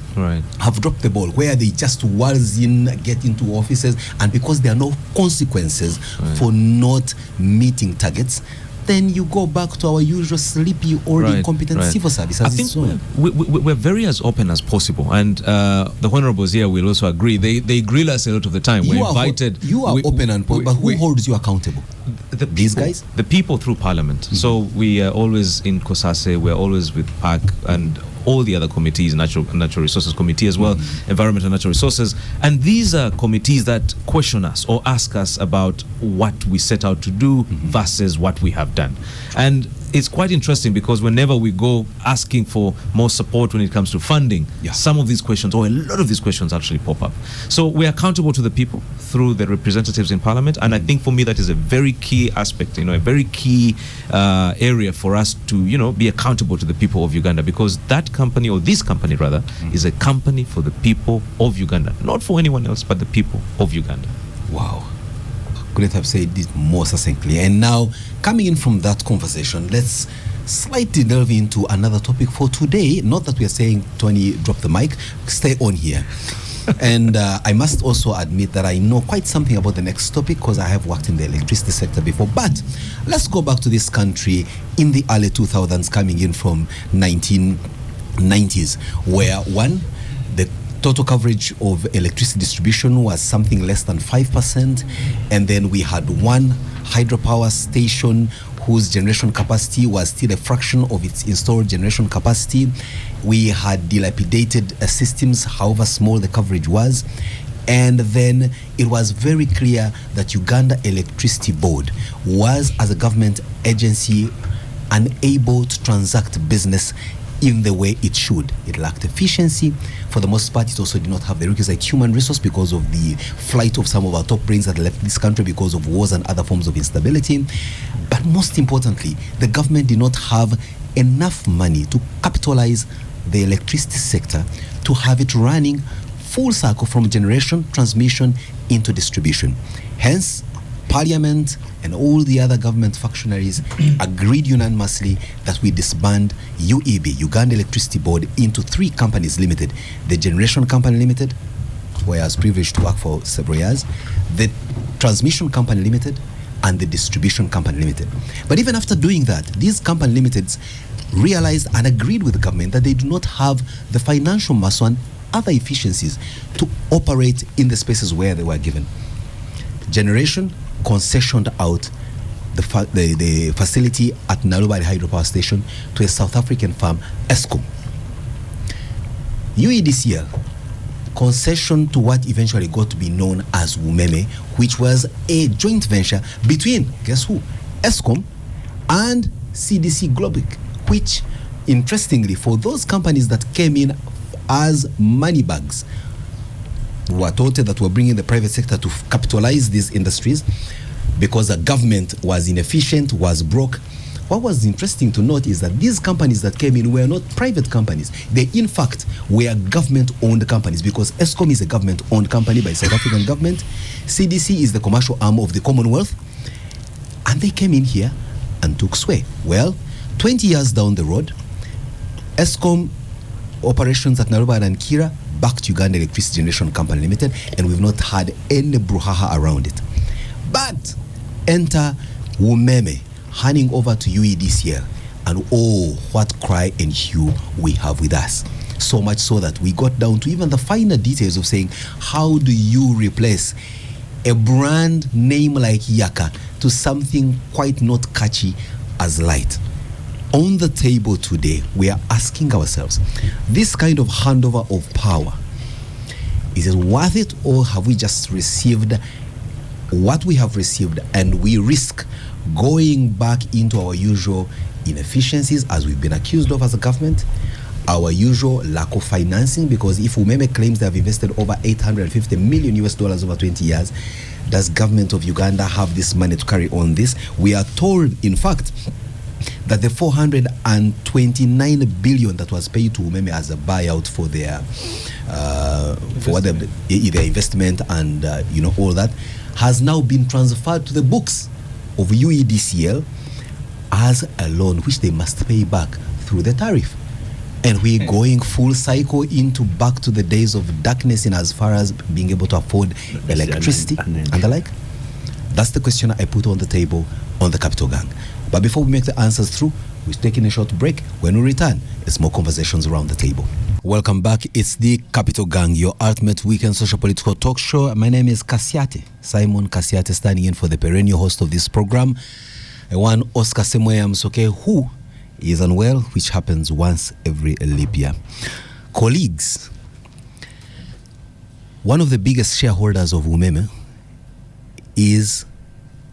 have dropped the ball, where they just waltz in, get into offices, and because there are no consequences for not meeting targets, then you go back to our usual sleepy or incompetent civil service. I think we're very as open as possible, and the honourables here will also agree. They grill us a lot of the time. We're invited. You are open and but who holds you accountable? These guys? The people through Parliament. So we are always in COSASE, we're always with PAC and all the other committees, natural resources committee as well, environment and natural resources. And these are committees that question us or ask us about what we set out to do versus what we have done. And it's quite interesting because whenever we go asking for more support when it comes to funding, some of these questions, or a lot of these questions, actually pop up. So we're accountable to the people through the representatives in Parliament, and I think for me that is a very key aspect, a very key area for us to, be accountable to the people of Uganda, because that company, or this company rather, is a company for the people of Uganda, not for anyone else, but the people of Uganda. Wow. Couldn't have said it more succinctly. And now, coming in from that conversation, let's slightly delve into another topic for today. Not that we are saying, Tony, drop the mic, stay on here. And I must also admit that I know quite something about the next topic because I have worked in the electricity sector before. But let's go back to this country in the early 2000s, coming in from 1990s, where the total coverage of electricity distribution was something less than 5%, and then we had one hydropower station whose generation capacity was still a fraction of its installed generation capacity. We had dilapidated systems, however small the coverage was. And then it was very clear that Uganda Electricity Board was, as a government agency, unable to transact business in the way it should. It lacked efficiency. For the most part, it also did not have the requisite human resource because of the flight of some of our top brains that left this country because of wars and other forms of instability. But most importantly, the government did not have enough money to capitalize the electricity sector to have it running full cycle from generation, transmission into distribution. Hence, Parliament and all the other government functionaries agreed unanimously that we disband UEB, Uganda Electricity Board, into 3 companies limited. The Generation Company Limited, where I was privileged to work for several years, the Transmission Company Limited, and the Distribution Company Limited. But even after doing that, these company limiteds realized and agreed with the government that they do not have the financial muscle and other efficiencies to operate in the spaces where they were given. Generation concessioned out the facility at Nalubari Hydropower Station to a South African firm, ESCOM. UEDCL concession to what eventually got to be known as UMEME, which was a joint venture between, guess who? ESCOM and CDC Globic, which, interestingly, for those companies that came in as money bags, were told that we're bringing the private sector to capitalize these industries because the government was inefficient, was broke. What was interesting to note is that these companies that came in were not private companies. They, in fact, were government-owned companies, because ESCOM is a government-owned company by the South African government. CDC is the commercial arm of the Commonwealth. And they came in here and took sway. Well, 20 years down the road, ESCOM operations at Nairobi and Kira back to Uganda Electricity Generation Company Limited, and we've not had any brouhaha around it. But enter UMEME, handing over to UEDCL, and oh, what cry and hue we have with us. So much so that we got down to even the finer details of saying, how do you replace a brand name like Yaka to something quite not catchy as Light? On the table today, we are asking ourselves, this kind of handover of power, is it worth it, or have we just received what we have received and we risk going back into our usual inefficiencies, as we've been accused of as a government, our usual lack of financing? Because if UMEME claims they have invested over $850 million over 20 years, does government of Uganda have this money to carry on this? We are told, in fact, that the 429 billion that was paid to UMEME as a buyout for their their investment and all that has now been transferred to the books of UEDCL as a loan, which they must pay back through the tariff. And we're going full cycle into back to the days of darkness in as far as being able to afford electricity and the like. That's the question I put on the table on the Capital Gang. But before we make the answers through, we're taking a short break. When we return, it's more conversations around the table. Welcome back. It's the Capital Gang, your ultimate weekend social political talk show. My name is Kasiate, Simon Kasiate, standing in for the perennial host of this program, one Oscar Semoya Msoke, who is unwell, which happens once every leap year. Colleagues, one of the biggest shareholders of UMEME is,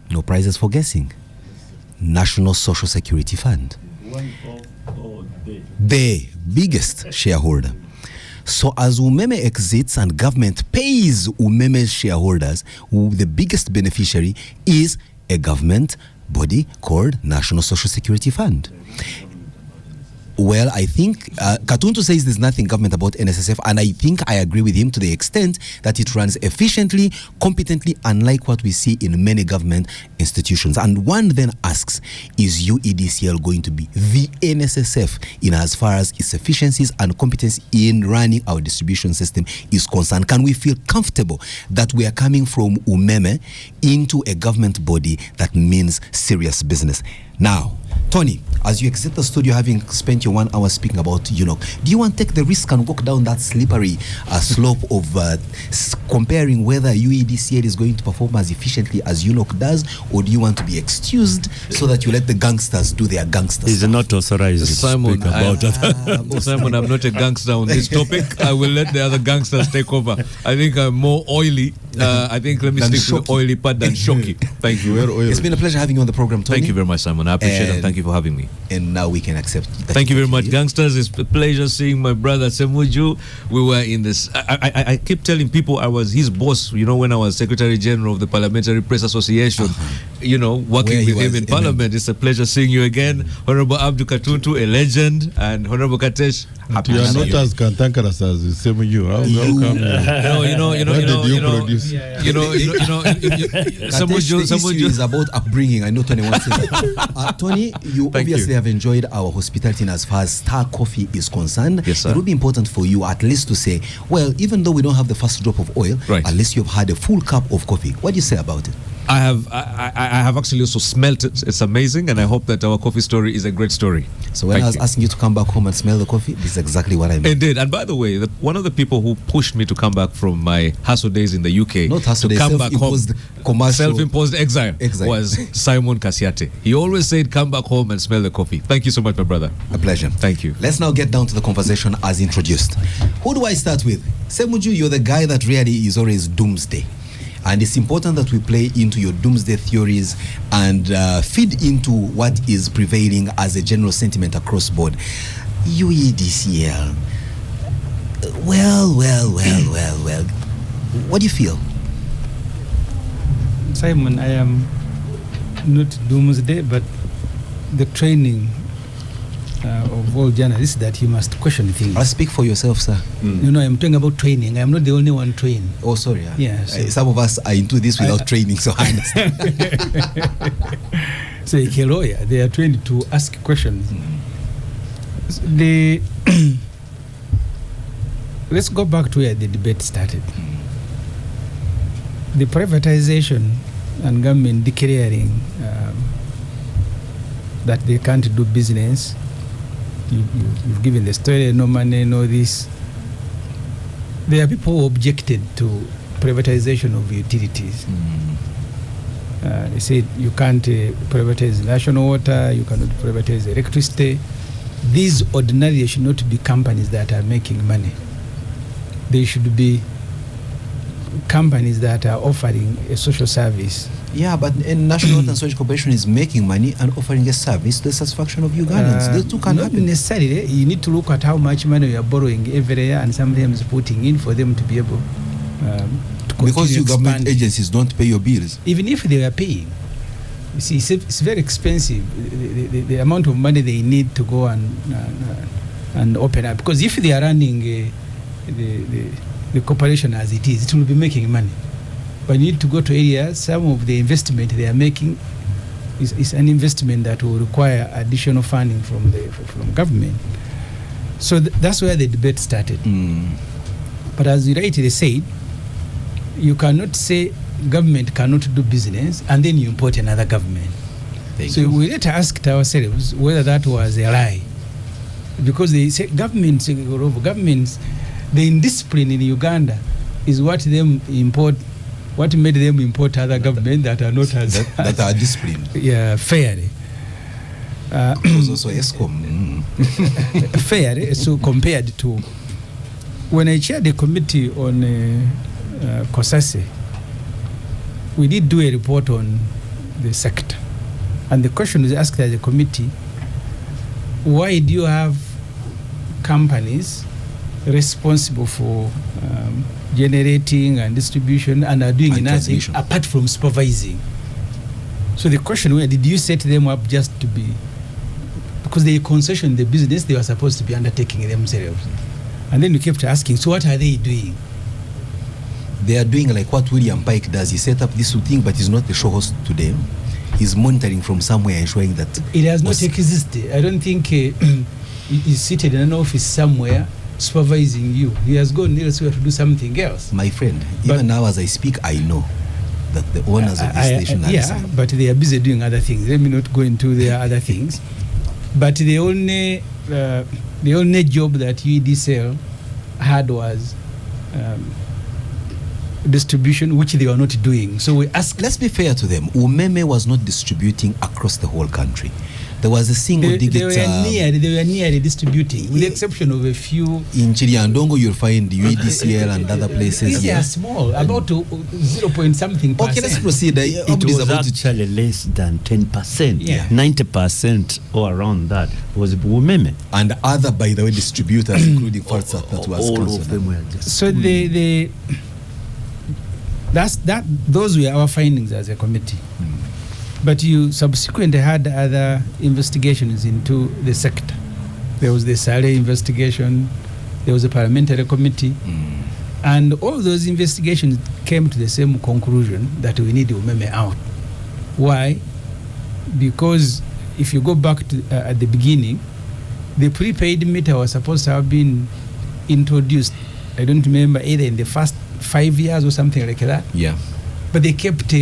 no prizes for guessing, National Social Security Fund. The biggest shareholder. So as UMEME exits and government pays UMEME's shareholders, the biggest beneficiary is a government body called National Social Security Fund. Well, I think Katuntu says there's nothing government about NSSF, and I think I agree with him to the extent that it runs efficiently, competently, unlike what we see in many government institutions. And one then asks, is UEDCL going to be the NSSF in as far as its efficiencies and competence in running our distribution system is concerned? Can we feel comfortable that we are coming from UMEME into a government body that means serious business? Now, Tony, as you exit the studio, having spent your 1 hour speaking about UNOC, do you want to take the risk and walk down that slippery slope of comparing whether UEDCL is going to perform as efficiently as UNOC does, or do you want to be excused so that you let the gangsters do their gangsters? He's not authorized Simon, to speak about that. Simon, I'm not a gangster on this topic. I will let the other gangsters take over. I think I'm more oily. I think let me stick to the oily part than shocky. Thank you. It's been a pleasure having you on the program, Tony. Thank you very much, Simon. I appreciate it. Thank you for having me. And now we can accept. Thank you very much, gangsters. It's a pleasure seeing my brother Semuju. We were in this. I keep telling people I was his boss. When I was Secretary General of the Parliamentary Press Association. working with him in Parliament. It's a pleasure seeing you again. Honorable Abdu Katuntu, a legend, and Honorable Katesh. You are not as cantankerous as Semunju. How Semunju is about upbringing. I know Tony wants to say that. Tony, you obviously have enjoyed our hospitality as far as Star Coffee is concerned. Yes, sir. It would be important for you at least to say, well, even though we don't have the first drop of oil, at least you've had a full cup of coffee. What do you say about it? I have actually also smelt it. It's amazing, and I hope that our coffee story is a great story. So when I was asking you to come back home and smell the coffee, this is exactly what I meant. Indeed. And by the way, one of the people who pushed me to come back from my hustle days in the UK, not hustle days, come back home, self-imposed exile, was Simon Kasiate. He always said, come back home and smell the coffee. Thank you so much, my brother. A pleasure. Thank you. Let's now get down to the conversation as introduced. Who do I start with? Semunju, you're the guy that really is always doomsday. And it's important that we play into your doomsday theories and feed into what is prevailing as a general sentiment across board. UEDCL. Well. What do you feel? Simon, I am not doomsday, but the training of all journalists that you must question things. I'll speak for yourself, sir. I'm talking about training. I'm not the only one trained. Oh, sorry. Yes. Some of us are into this without training, so I understand. So, like a lawyer, they are trained to ask questions. Let's go back to where the debate started. The privatization and government declaring that they can't do business. You've given the story, no money, no this. There are people who objected to privatization of utilities. They said you can't privatize national water, you cannot privatize electricity. These ordinarily should not be companies that are making money. They should be companies that are offering a social service. Yeah, but National Water and Sewage Corporation is making money and offering a service to the satisfaction of Ugandans. The two can not happen. necessarily. You need to look at how much money you are borrowing every year and sometimes putting in for them to be able to because you government expand. agencies don't pay your bills. Even if they are paying, you see, it's very expensive. The amount of money they need to go and open up. Because if they are running the corporation as it is, it will be making money. But you need to go to areas, some of the investment they are making is an investment that will require additional funding from government. So that's where the debate started. But as you rightly said, you cannot say government cannot do business and then you import another government. So we need to ask ourselves whether that was a lie. Because they say governments, the indiscipline in Uganda is what made them import other governments that are not as that are disciplined. Yeah, fairly. Also ESCOM. Fairly. So compared to when I chaired the committee on COSASE, we did do a report on the sector, and the question was asked at the committee: why do you have companies responsible for generating and distribution and are doing nothing apart from supervising? So the question was, did you set them up just to be, because they concession the business they were supposed to be undertaking themselves? And then we kept asking, so what are they doing? They are doing like what William Pike does. He set up this thing, but he's not the show host today. He's monitoring from somewhere, ensuring that it has not existed. I don't think he's seated in an office somewhere supervising you. He has gone elsewhere to do something else. My friend, even now as I speak, I know that the owners of this station are listening. But they are busy doing other things. Let me not go into their other things. But the only job that UEDCL had was distribution, which they were not doing. So we asked. Let's be fair to them. UMEME was not distributing across the whole country. There was a single digit. They were nearly distributing, with the exception of a few. In Chiriandongo, you'll find UEDCL and other places. They are small, about 0.something%. Okay, let's proceed. It was actually less than 10%. Yeah. 90% or around that was UMEME. And other, by the way, distributors, including FARSA, that was all of them were just. So those were our findings as a committee. But you subsequently had other investigations into the sector. There was the Sale investigation, there was a parliamentary committee, and all those investigations came to the same conclusion that we need UMEME out. Why? Because if you go back to at the beginning, the prepaid meter was supposed to have been introduced, I don't remember, either in the first 5 years or something like that. Yeah. But they kept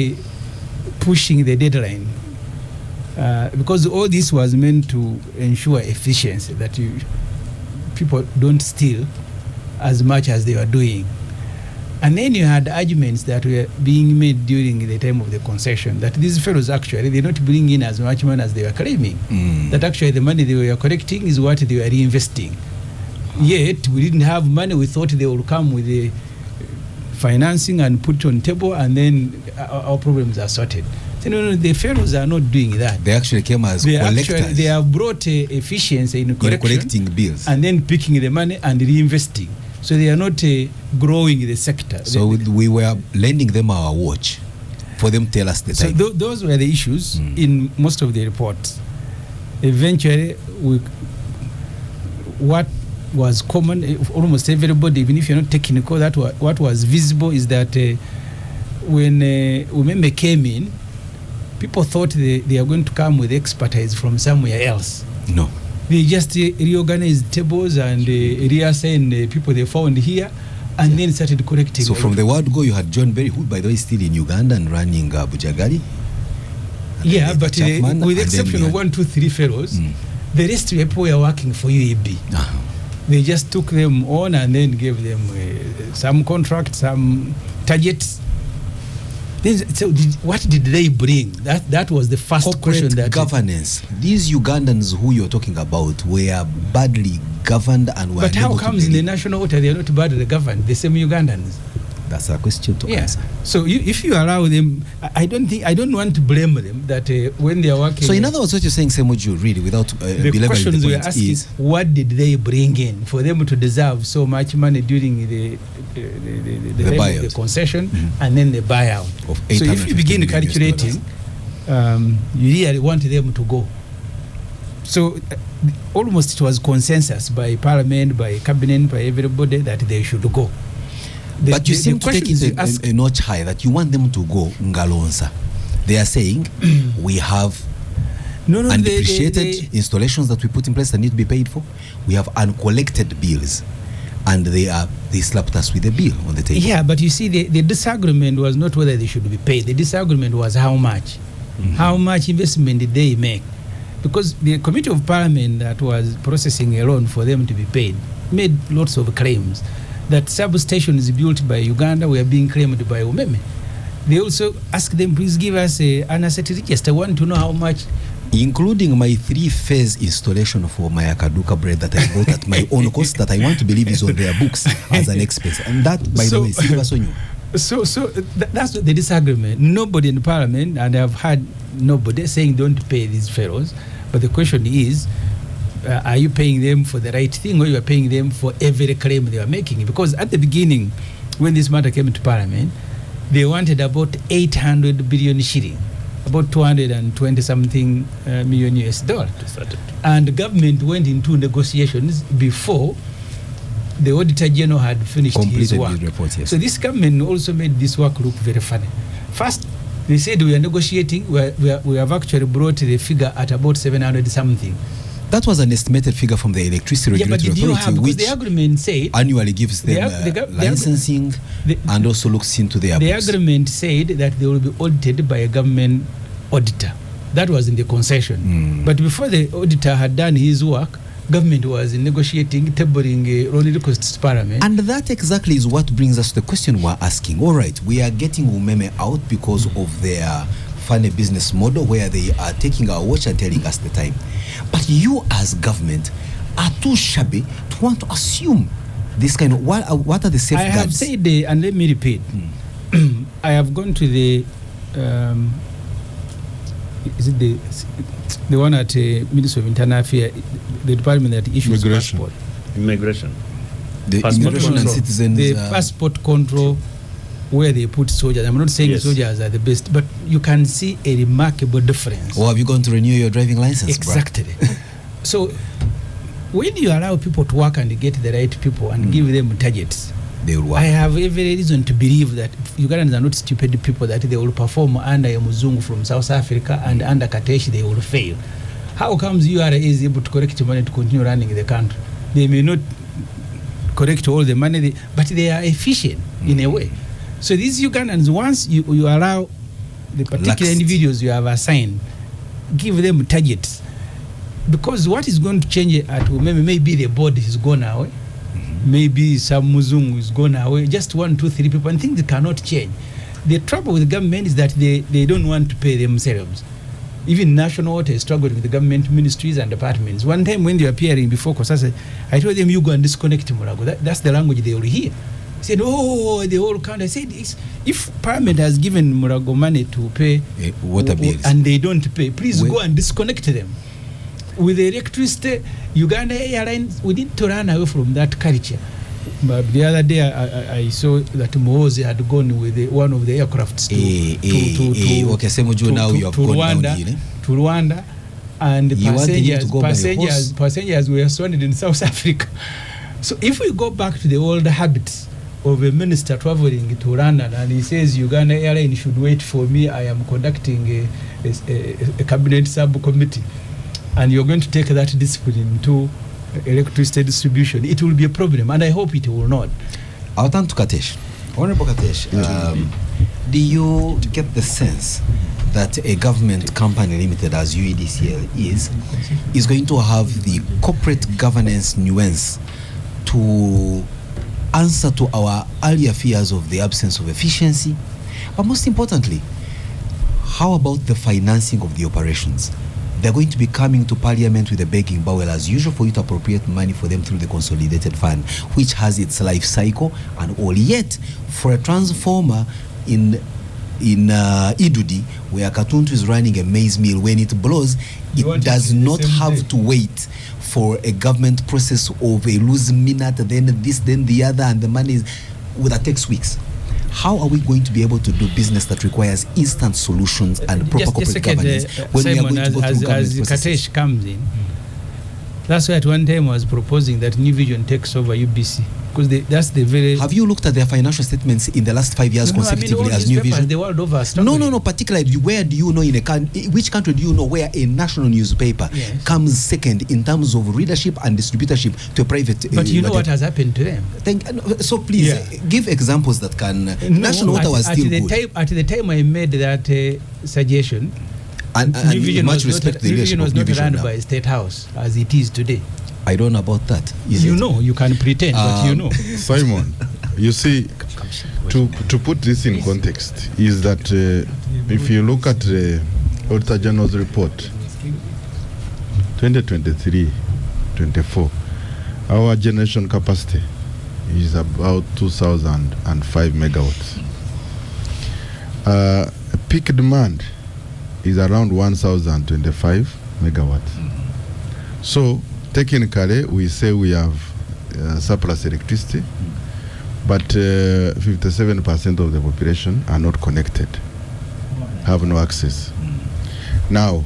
pushing the deadline because all this was meant to ensure efficiency, that people don't steal as much as they were doing. And then you had arguments that were being made during the time of the concession that these fellows actually, they're not bringing in as much money as they were claiming. That actually the money they were collecting is what they were reinvesting. Yet we didn't have money. We thought they would come with the financing and put it on table, and then our problems are sorted. So no, the fellows are not doing that. They actually came as collectors. They have brought efficiency in collecting bills and then picking the money and reinvesting. So they are not growing the sector. So we were lending them our watch for them to tell us the time. So those were the issues in most of the reports. Eventually, what was common, almost everybody, even if you're not technical, that what was visible is that when UMEME came in, people thought they are going to come with expertise from somewhere else. No. They just reorganized tables and reassigned the people they found here, and then started correcting. So from the word go, you had John Berry, who by the way is still in Uganda and running Bujagali. Yeah, but with the exception of 1, 2, 3 fellows, the rest of the people were working for UEB. They just took them on and then gave them some contracts, some targets. So what did they bring? That was the first corporate question. That governance. These Ugandans who you're talking about were badly governed and were. But how comes in the national water they are not badly governed? The same Ugandans. That's a question to answer. So if you allow them, I don't want to blame them that when they are working. So in other words, what you're saying, Semoju, really, without the questions we are asking is, what did they bring in for them to deserve so much money during the concession and then the buyout? So if you begin calculating, you really want them to go. So almost it was consensus by Parliament, by Cabinet, by everybody that they should go. But you seem to take it a notch higher, that you want them to go Ngalonsa. They are saying we have undepreciated installations that we put in place that need to be paid for. We have uncollected bills, and they slapped us with a bill on the table. Yeah, but you see, the disagreement was not whether they should be paid. The disagreement was how much. How much investment did they make? Because the Committee of Parliament that was processing a loan for them to be paid made lots of claims that substations built by Uganda were being claimed by UMEME. They also asked them, please give us an asset register. I want to know how much. Including my 3-phase installation for my Akaduka bread that I bought at my own cost, that I want to believe is on their books as an expense. And that, by the way, So that's the disagreement. Nobody in Parliament, and I've had nobody saying don't pay these fellows. But the question is, are you paying them for the right thing, or you are paying them for every claim they are making? Because at the beginning, when this matter came to Parliament, they wanted about 800 billion shilling, about 220 something million US dollars. And the government went into negotiations before the Auditor General had finished his work. Report, yes. So this government also made this work look very funny. First, they said we are negotiating. We have actually brought the figure at about 700 something. That was an estimated figure from the Electricity Regulatory Authority, which the agreement said annually gives them licensing and also looks into their books. The agreement said that they will be audited by a government auditor. That was in the concession. But before the auditor had done his work, government was negotiating, tabling loan requests to Parliament. And that exactly is what brings us to the question we're asking. All right, we are getting UMEME out because of their funny business model where they are taking our watch and telling us the time. But you as government are too shabby to want to assume this kind of, what are the safeguards? I have said, and let me repeat, I have gone to the, is it the one at Ministry of Internal Affairs, the department that issues passport. Immigration. The passport immigration and citizens. The passport control where they put soldiers. I'm not saying Yes. soldiers are the best, but you can see a remarkable difference. Or have you gone to renew your driving license? Exactly. So when you allow people to work and get the right people and give them targets, They will work. I have every reason to believe that Ugandans are not stupid people, that they will perform under a Muzungu from South Africa and under Kateshi they will fail. How comes URA is able to collect money to continue running the country? They may not collect all the money, but they are efficient in a way. So these Ugandans, once you allow the particular Laxity. individuals you have assigned, give them targets. Because what is going to change at UMEME, maybe the board is gone away, maybe some Muzungu is gone away, just 1, 2, 3 people, and things cannot change. The trouble with the government is that they don't want to pay themselves. Even National Water is struggling with the government ministries and departments. One time when they were appearing before Kosasa, I told them, you go and disconnect Murago. That's the language they will hear. He said, oh, the whole country. I said, if Parliament has given Murago money to pay water bills and they don't pay, please go and disconnect them. With the electricity, Uganda Airlines, we need to run away from that culture. But the other day, I saw that Moze had gone with one of the aircrafts to Rwanda, and passengers were stranded in South Africa. So if we go back to the old habits of a minister traveling to London and he says Uganda Airlines should wait for me, I am conducting a cabinet subcommittee, and you're going to take that discipline into electricity distribution, it will be a problem, and I hope it will not. I'll turn to Katesh. Honorable Katesh, do you get the sense that a government company limited as UEDCL is going to have the corporate governance nuance to answer to our earlier fears of the absence of efficiency? But most importantly, how about the financing of the operations? They're going to be coming to Parliament with a begging bowl as usual for you to appropriate money for them through the consolidated fund, which has its life cycle and all. Yet, for a transformer in Idudi, where Katuntu is running a maize mill, when it blows, it does not have to wait for a government process of a loose minute, then this, then the other, and the money that takes weeks. How are we going to be able to do business that requires instant solutions and proper corporate governance when Simon, we are going to go through government as processes? Katesh comes in, that's why at one time I was proposing that New Vision takes over UBC, because that's the very... Have you looked at their financial statements in the last 5 years consecutively as New Vision? The world over No, particularly, where do you know which country do you know where a national newspaper comes second in terms of readership and distributorship to a private... But you know what has happened to them? So please, give examples that can... National Water was still good. At the time I made that suggestion, and New Vision much respect New Vision was not run now by State House as it is today. I don't know about that. You can pretend, but you know. Simon, you see, to put this in context, is that if you look at the Auditor General's report, 2023-24, our generation capacity is about 2,005 megawatts. Peak demand is around 1,025 megawatts. So technically, we say we have surplus electricity, but 57% of the population are not connected, have no access. Now,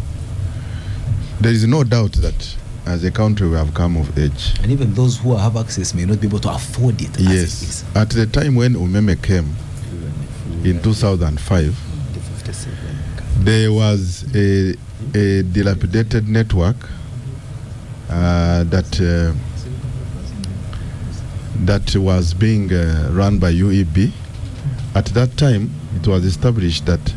there is no doubt that as a country we have come of age. And even those who have access may not be able to afford it. Yes. At the time when UMEME came in 2005, there was a dilapidated network that was being run by UEB. At that time, it was established that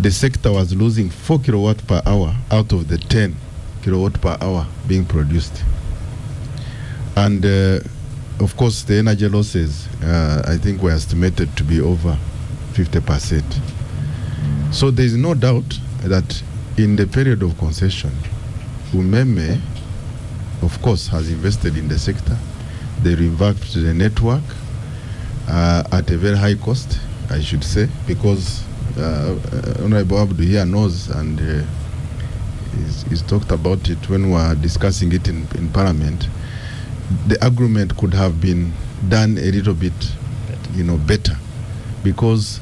the sector was losing 4 kilowatt per hour out of the 10 kilowatt per hour being produced. And of course, the energy losses, I think, were estimated to be over 50%. So there is no doubt that in the period of concession, UMEME, of course, has invested in the sector. They revamped the network at a very high cost, I should say, because Honorable Abdu here knows, and he's talked about it when we were discussing it in Parliament. The agreement could have been done a little bit, better, because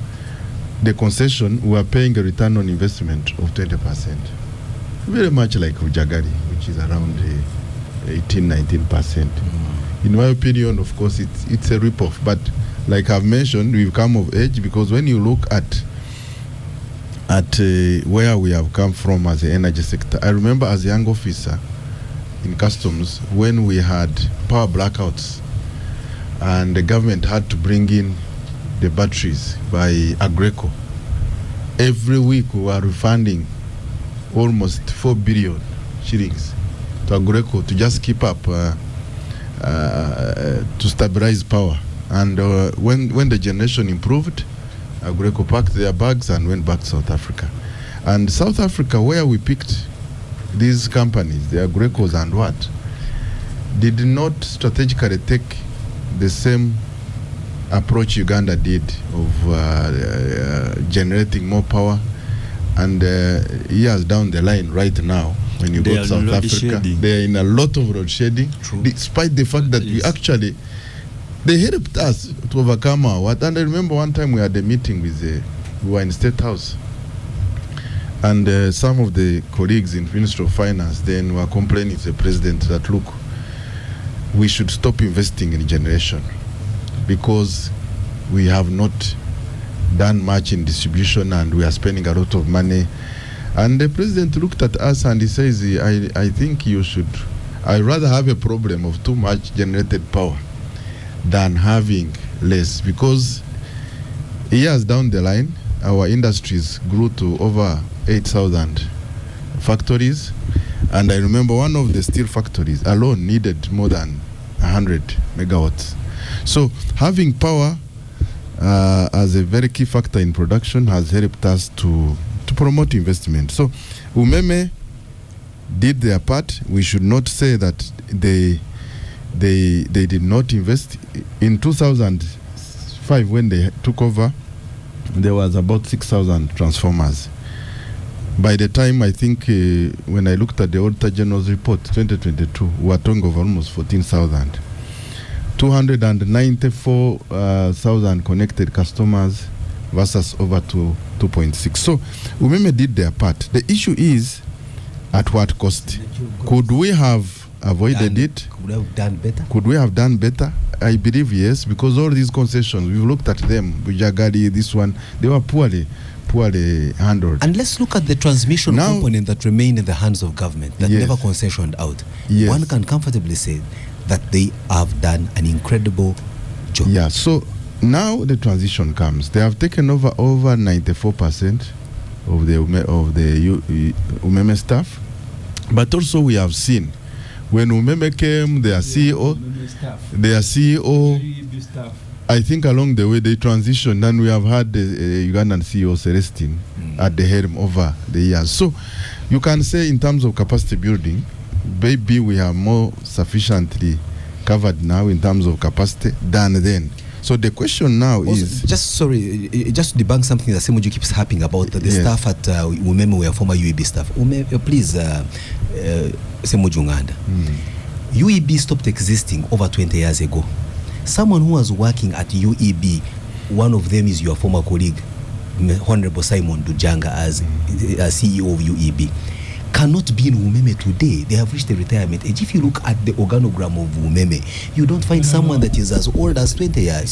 the concession, we are paying a return on investment of 20%. Very much like Ujagari, which is around 18-19%. In my opinion, of course, it's a rip-off. But like I've mentioned, we've come of age, because when you look at where we have come from as the energy sector, I remember as a young officer in customs when we had power blackouts and the government had to bring in the batteries by Agreco. Every week we were refunding almost 4 billion shillings to Agreco to just keep up to stabilize power. And when the generation improved, Agreco packed their bags and went back to South Africa. And South Africa, where we picked these companies, the Agrecos and what, did not strategically take the same approach Uganda did of generating more power. And years down the line, right now, when you go to South Africa, they are in a lot of road shedding, despite the fact that they helped us to overcome our what. And I remember one time we had a meeting with we were in State House, and some of the colleagues in Ministry of Finance then were complaining to the president that, look, we should stop investing in generation because we have not done much in distribution and we are spending a lot of money. And the president looked at us and he says, I think you should, I'd rather have a problem of too much generated power than having less, because years down the line, our industries grew to over 8,000 factories. And I remember one of the steel factories alone needed more than 100 megawatts. So having power as a very key factor in production has helped us to promote investment. So UMEME did their part. We should not say that they did not invest. In 2005, when they took over, there was about 6,000 transformers. By the time, I think, when I looked at the Auditor General's report, 2022, we were talking of almost 14,000. 294,000 connected customers versus over to 2.6. So, UMEME did their part. The issue is, at what cost? Could we have avoided it? Could we have done better? Could we have done better? I believe yes, because all these concessions, we've looked at them, Bujagari, this one, they were poorly handled. And let's look at the transmission component that remained in the hands of government, that never concessioned out. Yes. One can comfortably say that they have done an incredible job. Yeah, so now the transition comes. They have taken over 94% of the UMEME staff. But also we have seen, when UMEME came, their CEO, I think along the way they transitioned, and we have had the Ugandan CEO Celestine at the helm over the years. So you can say in terms of capacity building, maybe we are more sufficiently covered now in terms of capacity than then. So the question now also is... just to debunk something that Semoju keeps harping about, the staff at UMEME were former UEB staff. Please, Semoju Nganda. UEB stopped existing over 20 years ago. Someone who was working at UEB, one of them is your former colleague, Honorable Simon Dujanga, as CEO of UEB, cannot be in UMEME today. They have reached the retirement age. If you look at the organogram of UMEME, you don't find someone that is as old as 20 years.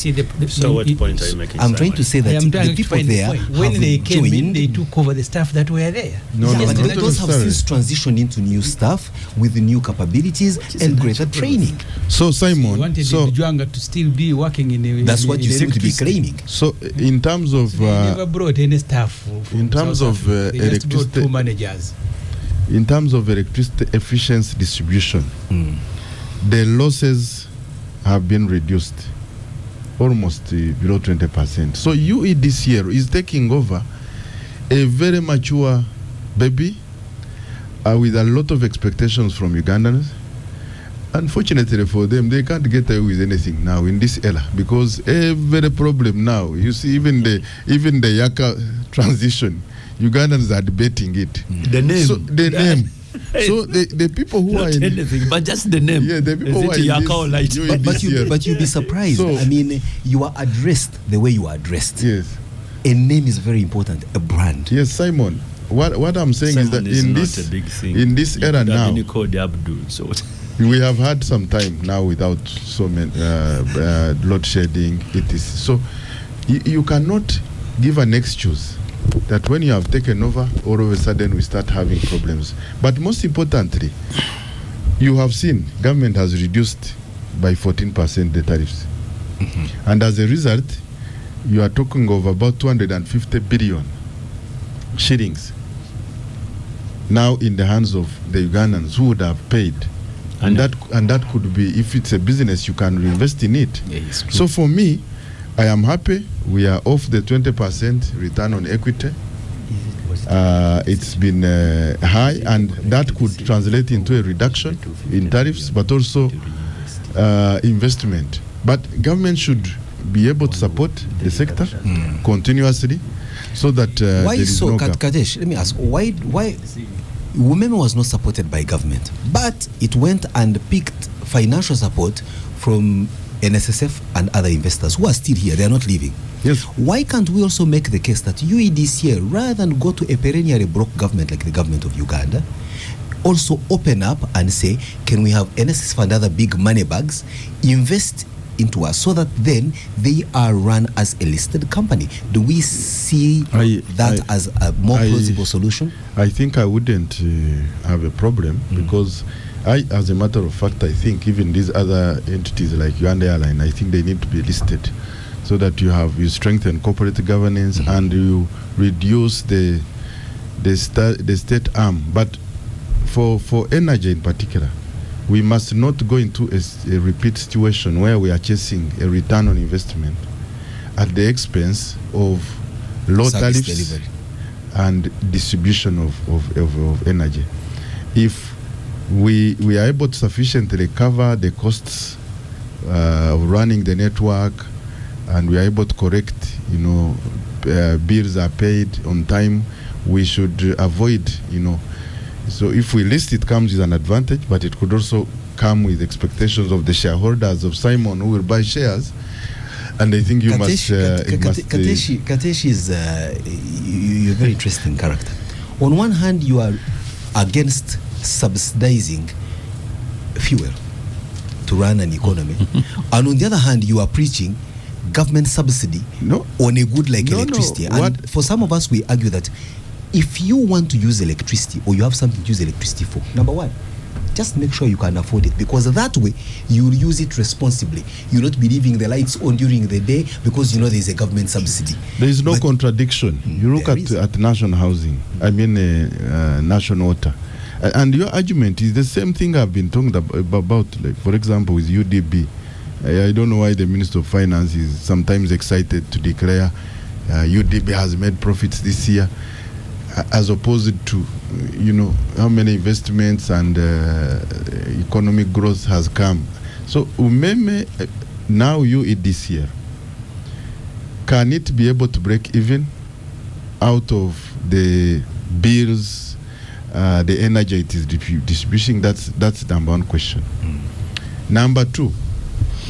So what point are you making? I'm trying to say that the people there, when they came in, they took over the staff that were there. But those have since transitioned into new staff with new capabilities and greater training. So Simon, you wanted Juanga to still be working in that's what you seem to be claiming. So in terms of they never brought any staff. In terms of they just brought 2 managers. In terms of electricity efficiency distribution, the losses have been reduced almost below 20%. So UEDCL is taking over a very mature baby with a lot of expectations from Ugandans. Unfortunately for them, they can't get away with anything now in this era, because every problem now, you see, even the Yaka transition, Ugandans are debating it. The name. So the name. So the people who Not are in anything, but just the name. Yeah, the people Is who are it in Yakao Light? this But you'll be surprised. So- I mean, you are addressed the way you are addressed. Yes. A name is very important, a brand. Yes, Simon. What I'm saying Simon is that not a big thing. in this You era could have now, been called Abdul. So we have had some time now without so many load shedding. It is so you cannot give an excuse that when you have taken over, all of a sudden we start having problems. But most importantly, you have seen government has reduced by 14% the tariffs, and as a result, you are talking of about 250 billion shillings now in the hands of the Ugandans who would have paid. And that could be, if it's a business, you can reinvest in it. Yeah, it's true. So for me, I am happy we are off the 20% return on equity. It's been high, and that could translate into a reduction in tariffs, but also investment. But government should be able to support the sector continuously, so that Why there is so, no gap. Kadesh? Let me ask. Why UMEME was not supported by government, but it went and picked financial support from NSSF and other investors who are still here. They are not leaving. Yes. Why can't we also make the case that UEDCL, rather than go to a perennially broke government like the government of Uganda, also open up and say, can we have NSSF and other big money bags invest into us, so that then they are run as a listed company? Do we see that as a more plausible solution? I think I wouldn't have a problem, because as a matter of fact, I think even these other entities like Uganda Airline, I think they need to be listed, so that you strengthen corporate governance and you reduce the state arm. But for energy in particular, we must not go into a repeat situation where we are chasing a return on investment at the expense of low Service tariffs delivery and distribution of energy. If we are able to sufficiently cover the costs of running the network, and we are able to correct, bills are paid on time, we should avoid, so if we list, it comes with an advantage, but it could also come with expectations of the shareholders of Simon who will buy shares. And I think you Katesh is you're a very interesting character. On one hand, you are against subsidizing fuel to run an economy, and on the other hand, you are preaching government subsidy on a good like electricity. And for some of us, we argue that if you want to use electricity, or you have something to use electricity for, number one, just make sure you can afford it, because that way you will use it responsibly. You'll not be leaving the lights on during the day because there is a government subsidy. There is no contradiction. You look at national housing, national water, and your argument is the same thing I've been talking about, like, for example, with UDB. I don't know why the Minister of Finance is sometimes excited to declare UDB has made profits this year, as opposed to how many investments and economic growth has come. So UMEME, now UEDCL, can it be able to break even out of the bills, the energy it is distributing? That's number one question. Number two,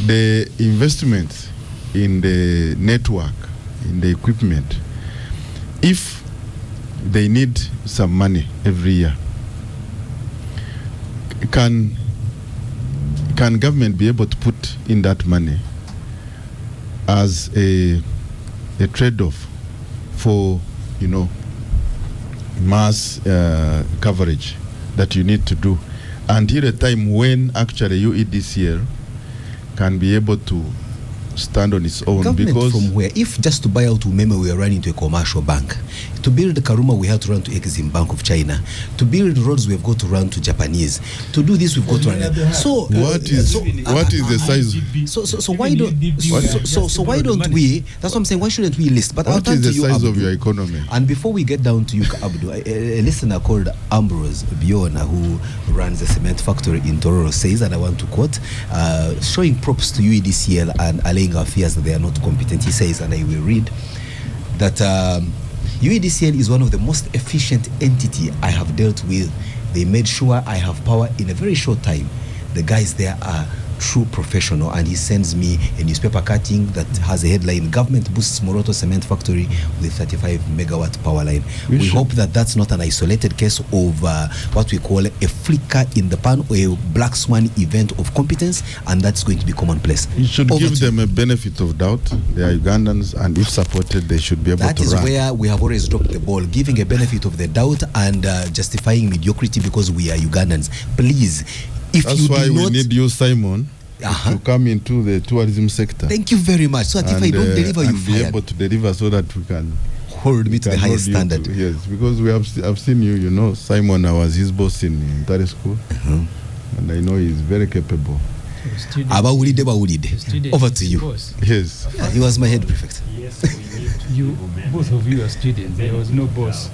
the investment in the network, in the equipment, if they need some money every year, can government be able to put in that money as a trade-off for mass coverage that you need to do until a time when actually UEDCL can be able to stand on its own? Government because from where? If just to buy out UMEME we are running to a commercial bank, to build Karuma we have to run to Exim Bank of China, to build roads we've got to run to Japanese, to do this we've got to run. So what is the size? So why don't we? That's what I'm saying. Why shouldn't we list? But what is the size of your economy? And before we get down to you, Abdu, a listener called Ambrose Biona, who runs a cement factory in Tororo, says, and I want to quote, showing props to UEDCL and allaying our fears that they are not competent. He says, and I will read, that UEDCL is one of the most efficient entity I have dealt with They made sure I have power in a very short time. The guys there are true professional, and he sends me a newspaper cutting that has a headline: Government boosts Moroto Cement Factory with 35 megawatt power line. We hope that that's not an isolated case of what we call a flicker in the pan or a black swan event of competence, and that's going to be commonplace. You should give them a benefit of doubt. They are Ugandans, and if supported, they should be able to run. That is where we have always dropped the ball, giving a benefit of the doubt and justifying mediocrity because we are Ugandans. Please, if that's you why do we not, need you, Simon, to come into the tourism sector. Thank you very much. So that if I don't deliver, you and be fire. able to deliver so that we can hold me to the highest standard. Yes, because I've seen you. You know, Simon, I was his boss in Tariff school, and I know he's very capable. Over to you. Yes. He was my head prefect. Yes, you, both of you are students. There was no boss.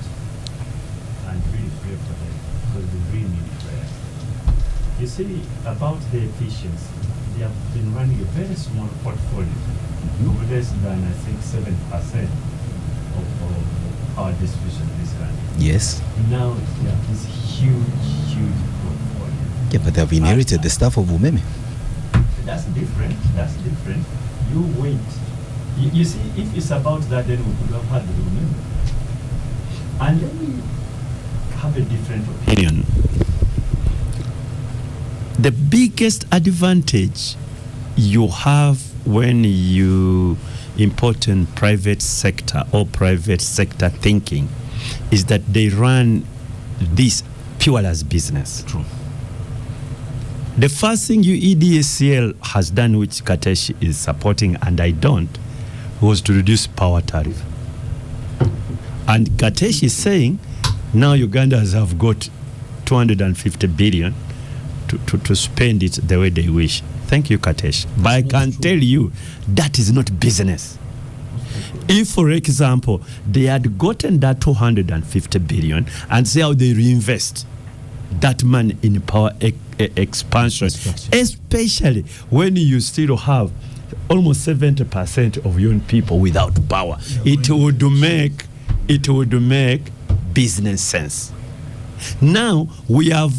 And really pray for them because they really need prayer. You see, about the efficiency, they have been running a very small portfolio, of less than, I think, 7% of power distribution is running. Yes. Now, there is huge portfolio. Yeah, but they've inherited the staff of UMEME. That's different. You wait. You see, if it's about that, then we could have had the UMEME. And then we have a different opinion. The biggest advantage you have when you import in private sector or private sector thinking is that they run this pure as business. True. The first thing UEDCL has done, which Katesh is supporting and I don't, was to reduce power tariff. And Katesh is saying now Ugandans have got 250 billion to spend it the way they wish. Thank you, Katesh. But I can tell you that is not business. If, for example, they had gotten that 250 billion and see how they reinvest that money in power expansion, especially when you still have almost 70% of young people without power, it would make business sense. Now we have,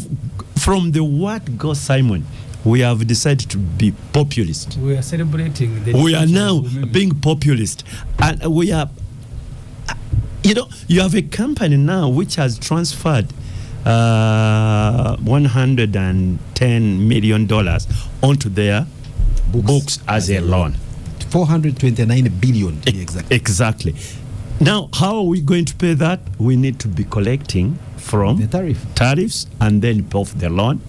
from the word God Simon, we have decided to be populist. We are celebrating. We are now being populist, and we are. You have a company now which has transferred $110 million onto their books as a loan. 429 billion to be exact. Exactly. Now, how are we going to pay that? We need to be collecting from the tariffs and then pay off the loan.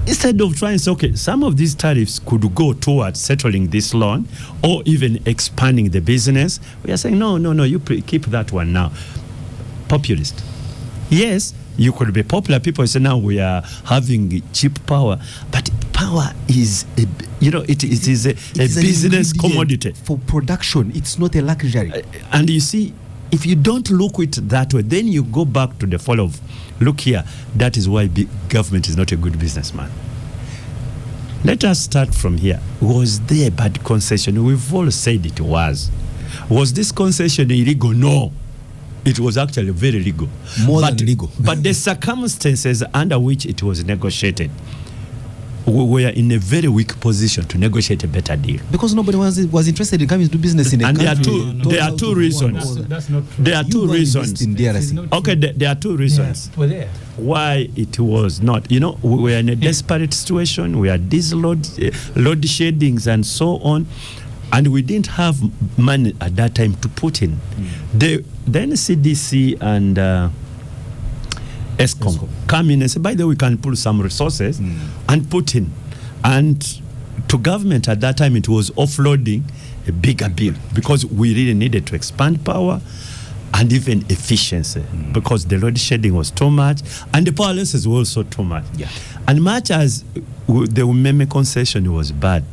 Instead of trying to say, okay, some of these tariffs could go towards settling this loan or even expanding the business, we are saying, no, you keep that one now. Populist. Yes, you could be popular. People say now we are having cheap power, but power is, it is a business commodity. For production, it's not a luxury. And you see, if you don't look at it that way, then you go back to the fall of, look here, that is why government is not a good businessman. Let us start from here. Was there a bad concession? We've all said it was. Was this concession illegal? No. It was actually very legal. More than legal. But the circumstances under which it was negotiated, we were in a very weak position to negotiate a better deal. Because nobody was interested in coming to do business in a country. And there are two reasons. That's not true. There are two reasons. Okay, there are two reasons why it was not. We were in a desperate situation. We had these load sheddings and so on. And we didn't have money at that time to put in. Then CDC and ESCOM come in and say, by the way, we can pull some resources and put in. And to government at that time, it was offloading a bigger bill because we really needed to expand power and even efficiency because the load shedding was too much and the power losses were also too much. Yeah. And much as the UMEME concession was bad,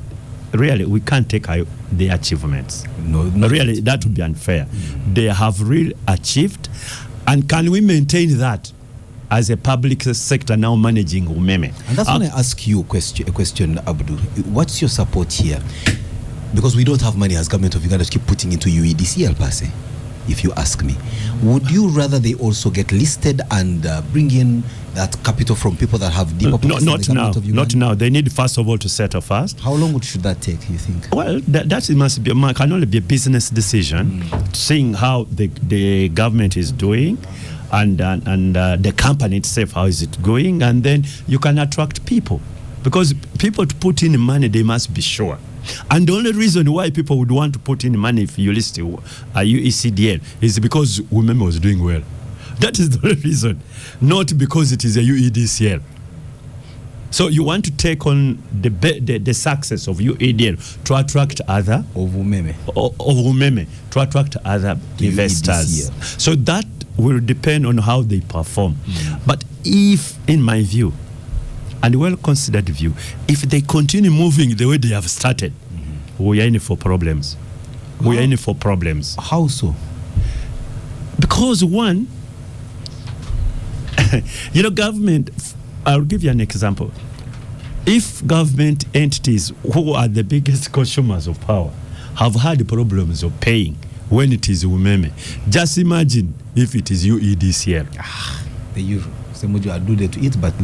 really, we can't take the achievements. No, really, that would be unfair. They have really achieved, and can we maintain that as a public sector now managing UMEME? And that's when I ask you a question, Abdu. What's your support here? Because we don't have money as government of Uganda to keep putting into UEDCL per se. if you ask me. Would you rather they also get listed and bring in that capital from people that have deeper pockets? Not now. Not now. They need first of all to settle first. How long should that take, you think? Well, that must be can only be a business decision, seeing how the government is doing, and the company itself, how is it going, and then you can attract people, because people to put in money, they must be sure. And the only reason why people would want to put in money if you list a UECDL is because UMEME was doing well. That is the only reason, not because it is a UEDCL. So you want to take on the success of UEDCL to attract other of UMEME to attract other investors. UEDCL. So that will depend on how they perform. But if, in my view, and well-considered view, if they continue moving the way they have started, we are in for problems. We are in for problems. How so? Because one, government, I'll give you an example. If government entities who are the biggest consumers of power have had problems of paying when it is UMEME, just imagine if it is UEDCL. The usual.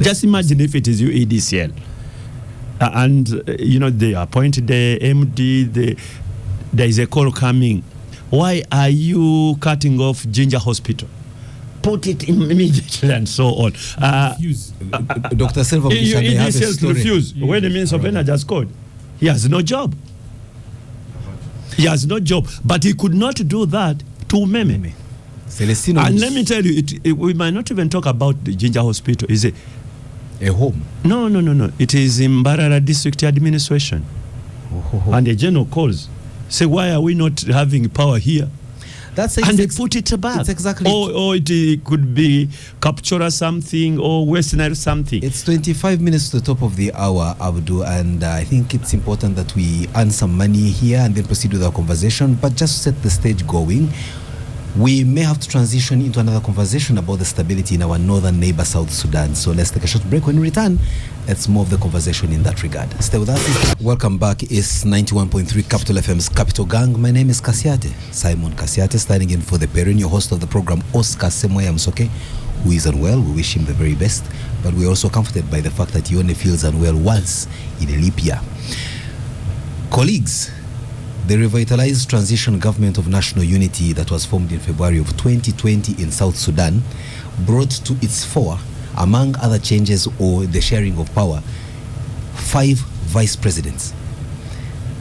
Just imagine if it is UEDCL, and they appoint the MD. There is a call coming. Why are you cutting off Ginger Hospital? Put it immediately and so on. Dr. Silva, UEDCL refuse. When the Minister of Energy has called, he has no job. He has no job, but he could not do that to UMEME. Celestino, and let me tell you, we might not even talk about the Ginger Hospital. Is it a home? No. It is in Mbarara District Administration. And the general calls, say, why are we not having power here? And they put it back. It's exactly. Or it could be Captura something or West Nile something. It's 25 minutes to the top of the hour, Abdu, and I think it's important that we earn some money here and then proceed with our conversation. But just to set the stage going, we may have to transition into another conversation about the stability in our northern neighbor, South Sudan. So let's take a short break. When we return, let's move the conversation in that regard. Stay with us. Welcome back. It's 91.3 Capital FM's Capital Gang. My name is Kasiate, Simon Kasiate, standing in for the perennial host of the program, Oscar Semoya Msoke, who is unwell. We wish him the very best, but we're also comforted by the fact that he only feels unwell once in a leap year. Colleagues, the revitalized transition government of national unity that was formed in February of 2020 in South Sudan brought to its fore, among other changes or the sharing of power, 5 vice presidents.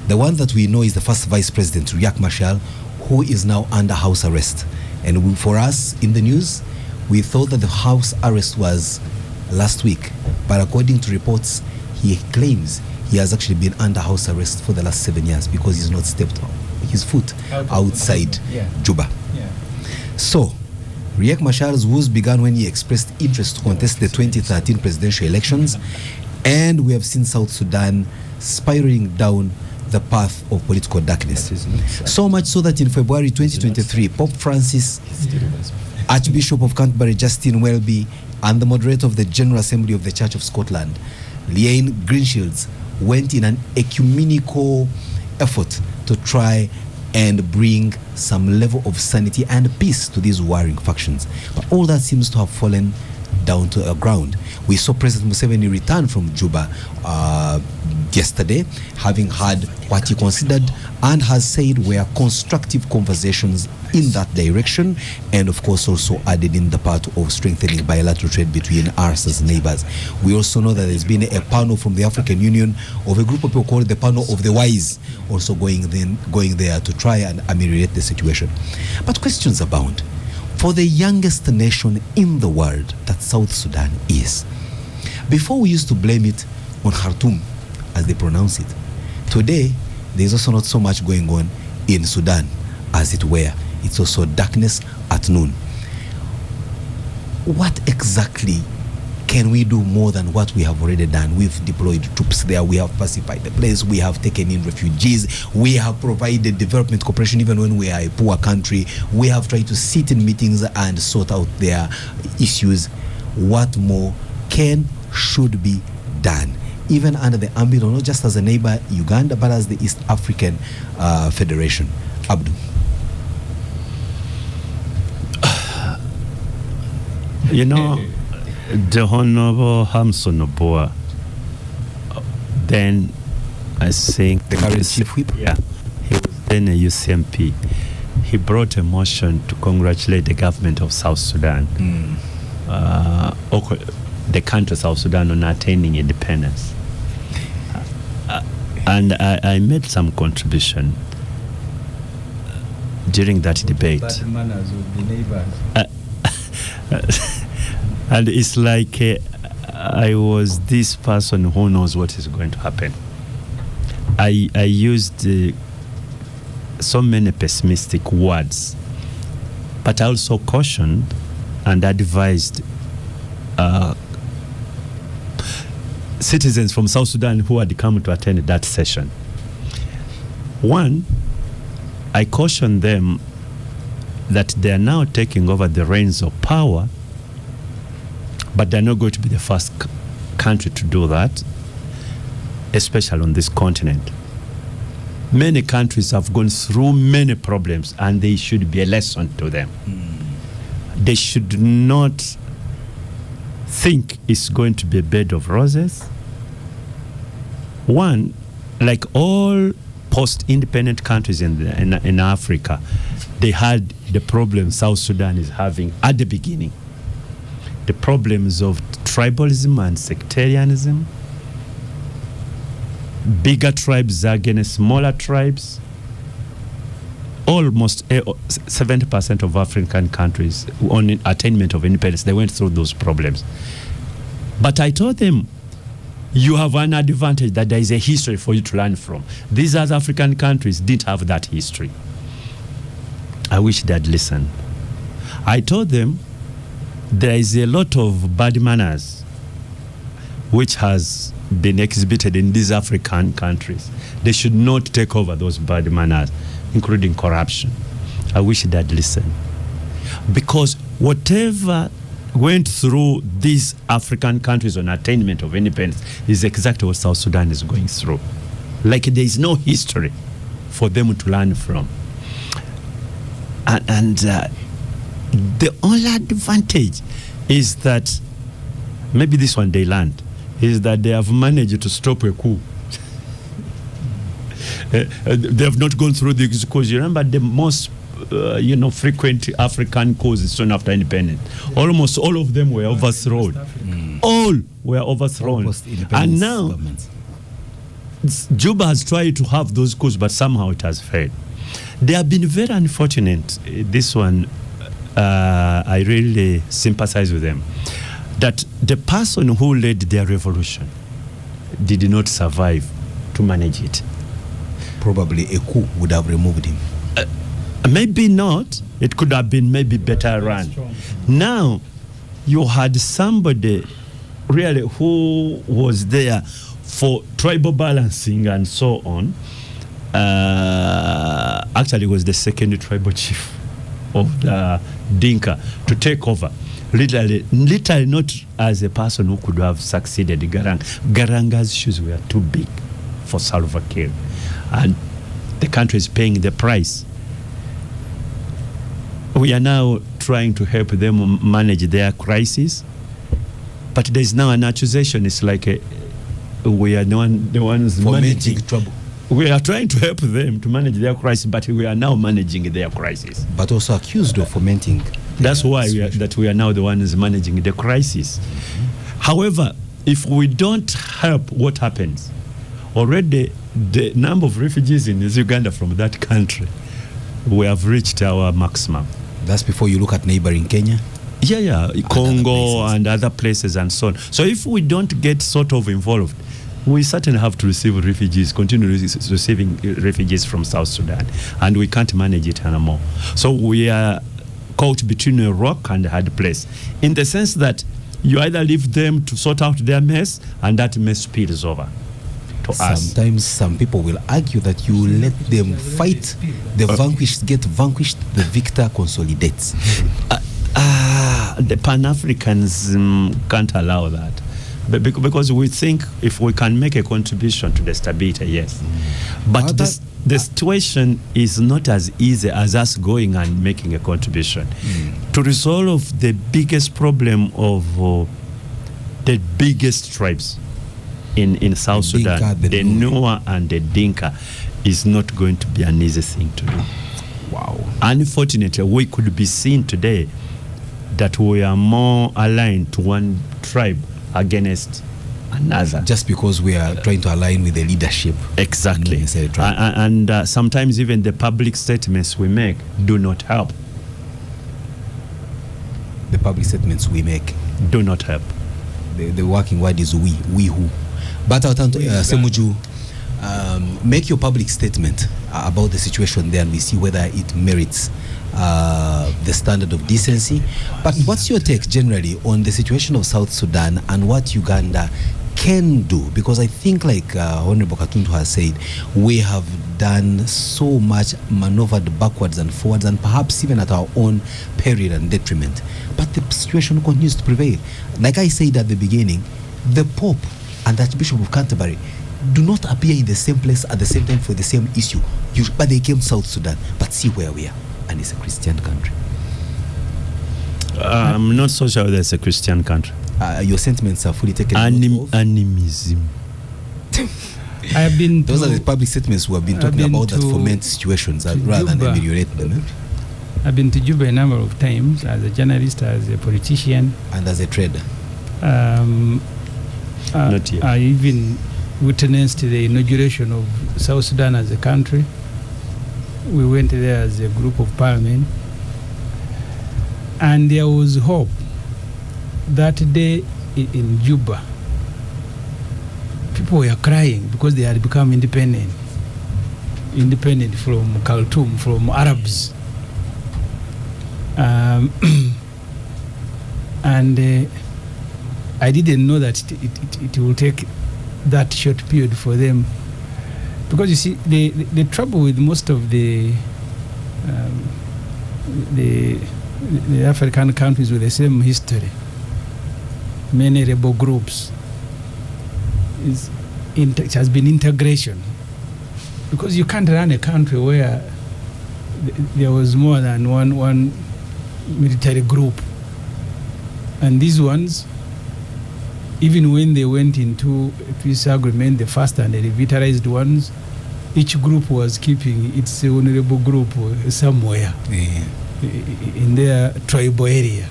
The one that we know is the first vice president, Riek Machar, who is now under house arrest. And for us in the news, we thought that the house arrest was last week. But according to reports, he claims he has actually been under house arrest for the last 7 years because he's not stepped his foot outside Juba. So, Riek Machar's woes began when he expressed interest to contest the 2013 presidential elections, and we have seen South Sudan spiraling down the path of political darkness. So much so that in February 2023, Pope Francis, Archbishop of Canterbury Justin Welby, and the moderator of the General Assembly of the Church of Scotland, Leanne Greenshields, went in an ecumenical effort to try and bring some level of sanity and peace to these warring factions. But all that seems to have fallen down to the ground. We saw President Museveni return from Juba yesterday, having had what he considered and has said were constructive conversations in that direction, and of course also added in the part of strengthening bilateral trade between us as neighbors. We also know that there's been a panel from the African Union of a group of people called the Panel of the Wise, also going there to try and ameliorate the situation. But questions abound. For the youngest nation in the world that South Sudan is, before we used to blame it on Khartoum, as they pronounce it, today there's also not so much going on in Sudan, as it were. It's also darkness at noon. What exactly can we do more than what we have already done? We've deployed troops there. We have pacified the place. We have taken in refugees. We have provided development cooperation even when we are a poor country. We have tried to sit in meetings and sort out their issues. What more should be done? Even under the ambit, not just as a neighbor, Uganda, but as the East African Federation. Abdu. You know, the Honorable Hamson Oboa, then I think the current chief whip. Yeah, he was then a UCMP. He brought a motion to congratulate the government of South Sudan, the country South Sudan, on attaining independence. And I made some contribution during that debate. Bad manners of the neighbors. And it's like I was this person who knows what is going to happen. I used so many pessimistic words, but I also cautioned and advised citizens from South Sudan who had come to attend that session. One, I cautioned them that they are now taking over the reins of power, but they're not going to be the first country to do that, especially on this continent. Many countries have gone through many problems, and they should be a lesson to them. They should not think it's going to be a bed of roses. One, like all post-independent countries in Africa, they had the problem South Sudan is having at the beginning. The problems of tribalism and sectarianism, bigger tribes against smaller tribes. Almost 70% of African countries on attainment of independence, they went through those problems. But I told them, you have an advantage that there is a history for you to learn from. These other African countries didn't have that history. I wish they'd listen. I told them there is a lot of bad manners which has been exhibited in these African countries. They should not take over those bad manners, including corruption. I wish they'd listen. Because whatever went through these African countries on attainment of independence is exactly what South Sudan is going through. Like there is no history for them to learn from. And the only advantage is that, maybe this one they learned, is that they have managed to stop a coup. They have not gone through the coups. You remember the most frequent African coups soon after independence. Almost all of them were overthrown. All were overthrown. And now, Juba has tried to have those coups, but somehow it has failed. They have been very unfortunate. This one, I really sympathize with them. That the person who led their revolution did not survive to manage it. Probably a coup would have removed him. Maybe not. It could have been maybe better run. Now, you had somebody really who was there for tribal balancing and so on. Actually, was the second tribal chief of the Dinka to take over. Literally not as a person who could have succeeded Garang. Garanga's shoes were too big for Salva Kiir. And the country is paying the price. We are now trying to help them manage their crisis. But there's now an accusation. It's like we are the ones managing trouble. We are trying to help them to manage their crisis, but we are now managing their crisis. But also accused of fomenting. That's why we are now the ones managing the crisis. However, if we don't help, what happens? Already, the number of refugees in Uganda from that country, we have reached our maximum. That's before you look at neighboring Kenya? Yeah, Congo and other places and so on. So if we don't get sort of involved, we certainly have to receive refugees, continue receiving refugees from South Sudan, and we can't manage it anymore. So we are caught between a rock and a hard place, in the sense that you either leave them to sort out their mess, and that mess spills over to us. Sometimes some people will argue that you let them fight, the vanquished get vanquished, the victor consolidates. The Pan-Africans can't allow that. Because we think if we can make a contribution to the stability, yes. But the situation is not as easy as us going and making a contribution. To resolve the biggest problem of the biggest tribes in South Sudan, the Nua and the Dinka, is not going to be an easy thing to do. Wow. Unfortunately, we could be seen today that we are more aligned to one tribe against another. Just because we are trying to align with the leadership. Exactly. And sometimes even the public statements we make do not help. The public statements we make do not help. The working word is we who. But I'll turn to Semuju. Make your public statement about the situation there, and we see whether it merits the standard of decency. But what's your take generally on the situation of South Sudan and what Uganda can do? Because I think, like Honorable Katuntu has said, we have done so much, maneuvered backwards and forwards, and perhaps even at our own peril and detriment. But the situation continues to prevail. Like I said at the beginning, the Pope and the Archbishop of Canterbury do not appear in the same place at the same time for the same issue. But they came to South Sudan. But see where we are. And it's a Christian country. I'm not so sure that it's a Christian country. Your sentiments are fully taken Animism. I have been Those are the public statements we have been talking about that foment situations rather than ameliorate them. I've been to Juba a number of times as a journalist, as a politician. And as a trader. Not yet. I even witnessed the inauguration of South Sudan as a country. We went there as a group of parliament, and there was hope. That day in Juba, people were crying because they had become independent from Khartoum, from Arabs. And I didn't know that it will take that short period for them, because you see the trouble with most of the African countries with the same history, many rebel groups, it has been integration, because you can't run a country where there was more than one military group, and these ones, even when they went into a peace agreement, the first and the revitalized ones, each group was keeping its honorable group somewhere in their tribal area.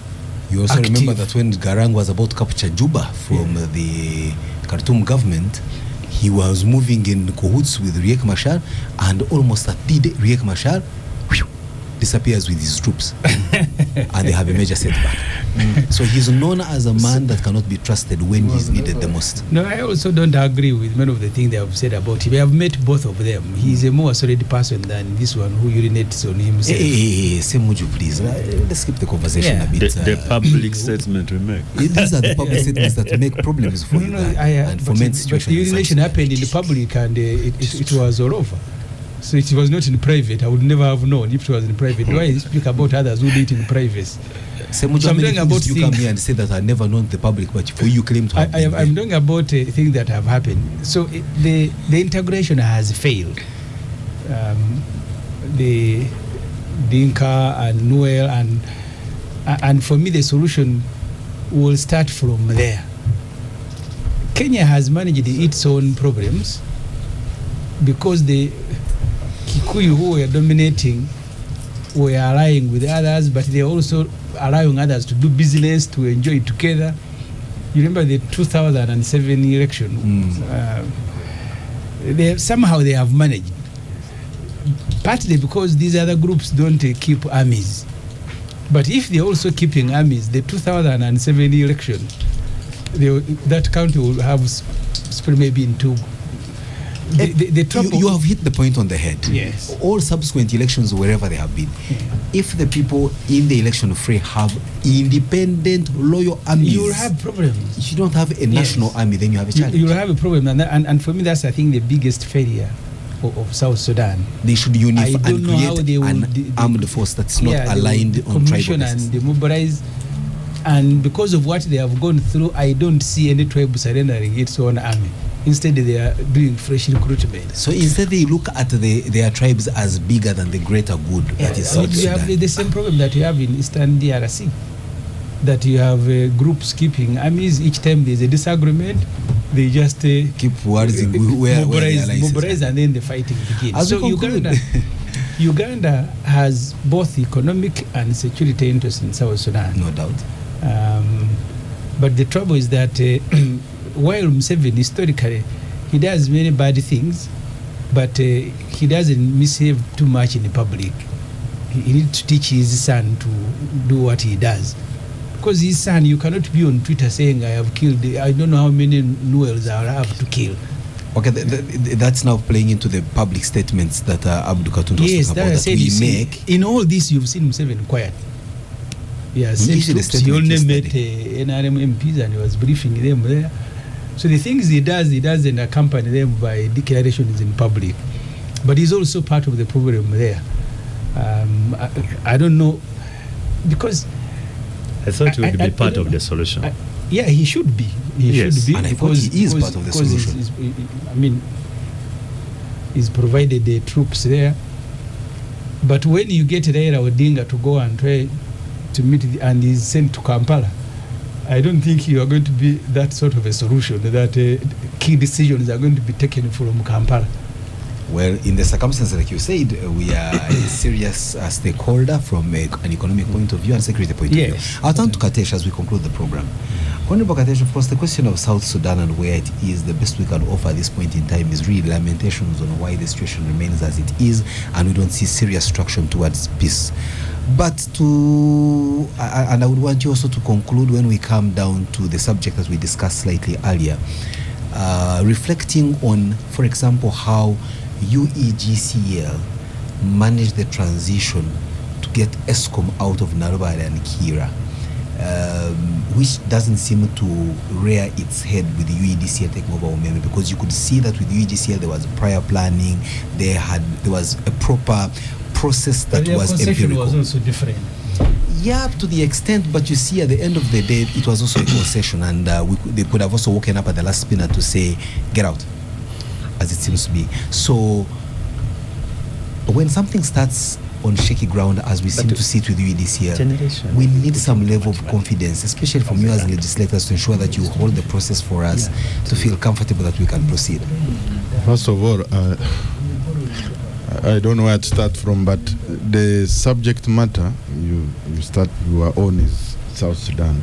You also remember that when Garang was about to capture Juba from the Khartoum government, he was moving in cahoots with Riek Machar, and almost at the day Riek Machar disappears with his troops and they have a major setback. So he's known as a man that cannot be trusted when he's needed the most. No, I also don't agree with many of the things they have said about him. I have met both of them. He's a more solid person than this one who urinates on himself. Semuju, please. Let's skip the conversation a bit. The public statement we make. These are the public statements that make problems for you and foment situations. But the urination happened in the public, and it was all over. So it was not in private. I would never have known if it was in private. Why speak about others who did it in privacy? Semuju, I'm talking about you come here and say that I never known the public, but for you claim to have I'm talking about things that have happened. So the integration has failed. The Dinka and Nuer, and for me the solution will start from there. Kenya has managed its own problems because the Kikuyu who were dominating were allying with others, but they also allowing others to do business, to enjoy it together. You remember the 2007 election? Somehow they have managed, partly because these other groups don't keep armies. But if they're also keeping armies, the 2007 election, that country will have split maybe in two. The trouble, you have hit the point on the head. Yes. All subsequent elections, wherever they have been, if the people in the election fray have independent, loyal armies, you will have problems. If you don't have a national army, then you have a challenge. You will have a problem, and for me, that's I think the biggest failure of South Sudan. They should unify and create an armed force that's not aligned on tribal basis. And demobilize. And because of what they have gone through, I don't see any tribe surrendering its own army. Instead, they are doing fresh recruitment. So instead, they look at their tribes as bigger than the greater good that is South You Sudan. have the same problem that you have in Eastern DRC, that you have groups keeping armies. Each time there's a disagreement, they just keep mobilize, and then the fighting begins. As so Uganda has both economic and security interests in South Sudan. No doubt. But the trouble is that while Museveni historically, he does many bad things, but he doesn't misbehave too much in the public. He needs to teach his son to do what he does. Because his son, you cannot be on Twitter saying, I have killed, I don't know how many Nuels I have to kill. Okay, that's now playing into the public statements that Abdul Katuntu was talking about, that we make. In all this, you've seen Museveni quiet. Yeah, he only met NRM MPs and he was briefing them there. So the things he doesn't accompany them by declarations in public. But he's also part of the problem there. I don't know, because I thought he would be part of the solution. Yeah, he should be. He should be. And I thought he is part of the solution. He's provided the troops there. But when you get Raila Odinga to go and try to meet and he's sent to Kampala, I don't think you are going to be that sort of a solution, that key decisions are going to be taken from Kampala. Well, in the circumstances, like you said, we are a serious stakeholder from an economic point of view and security point of view. I'll turn to Katesh as we conclude the program. Honorable Katesh, of course, the question of South Sudan and where it is, the best we can offer at this point in time is really lamentations on why the situation remains as it is, and we don't see serious traction towards peace. But I would want you also to conclude when we come down to the subject that we discussed slightly earlier, reflecting on, for example, how UEDCL managed the transition to get ESCOM out of Narubale and Kira, which doesn't seem to rear its head with the UEDCL taking over UMEME, because you could see that with UEDCL there was prior planning, there was a proper process that was empirical. Was also different. Yeah, to the extent, but you see, at the end of the day, it was also a concession, and they could have also woken up at the last spinner to say, get out, as it seems to be. So, when something starts on shaky ground, as we seem to see it with UEDCL, we need some level of confidence, especially from you as legislators, to ensure that you hold the process for us to feel comfortable that we can proceed. First of all, I don't know where to start from, but the subject matter you are on is South Sudan.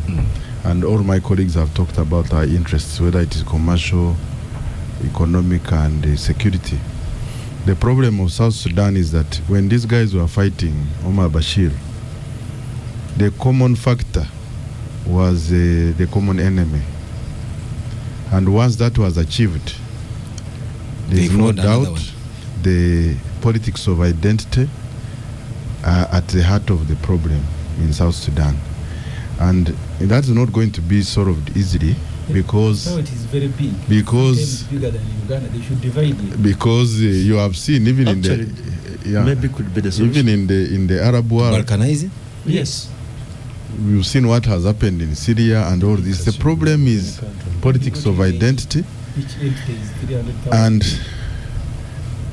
And all my colleagues have talked about our interests, whether it is commercial, economic, and security. The problem of South Sudan is that when these guys were fighting Omar Bashir, the common factor was the common enemy. And once that was achieved, there is no doubt the politics of identity are at the heart of the problem in South Sudan. And that's not going to be solved easily, because it is very big. Because bigger than Uganda, they should divide it. Because you have seen even actually, in the maybe could be the solution. even in the Arab world, balkanizing. Yes. We've seen what has happened in Syria and all this. The problem is politics of identity. And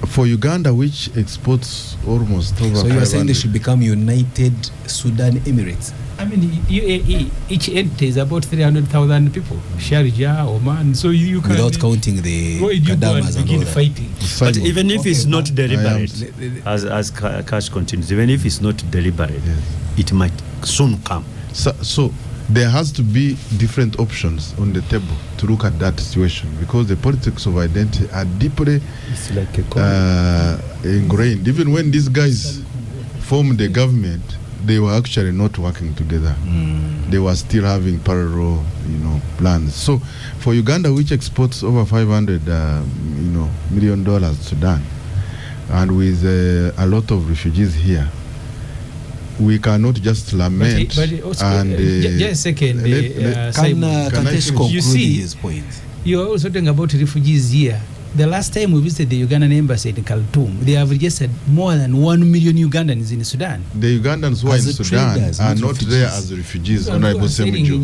for Uganda, which exports almost over 500. So you are saying they should become United Sudan Emirates? I mean, UAE, each entity is about 300,000 people. Sharjah, Oman, so you can... Without counting the Kadamas and all that. Fighting. But even if it's not deliberate, as Cash continues, even if it's not deliberate, it might soon come. So there has to be different options on the table to look at that situation, because the politics of identity are deeply ingrained. Even when these guys formed the government, they were actually not working together. They were still having parallel, plans. So for Uganda, which exports over $500 million to Sudan, and with a lot of refugees here, we cannot just lament. But also, just a second, can Katesh conclude his point? You are also talking about refugees here. The last time we visited the Ugandan embassy in Khartoum, they have registered more than 1 million Ugandans in Sudan. The Ugandans who are in Sudan are not there as refugees. Honorable Semuju.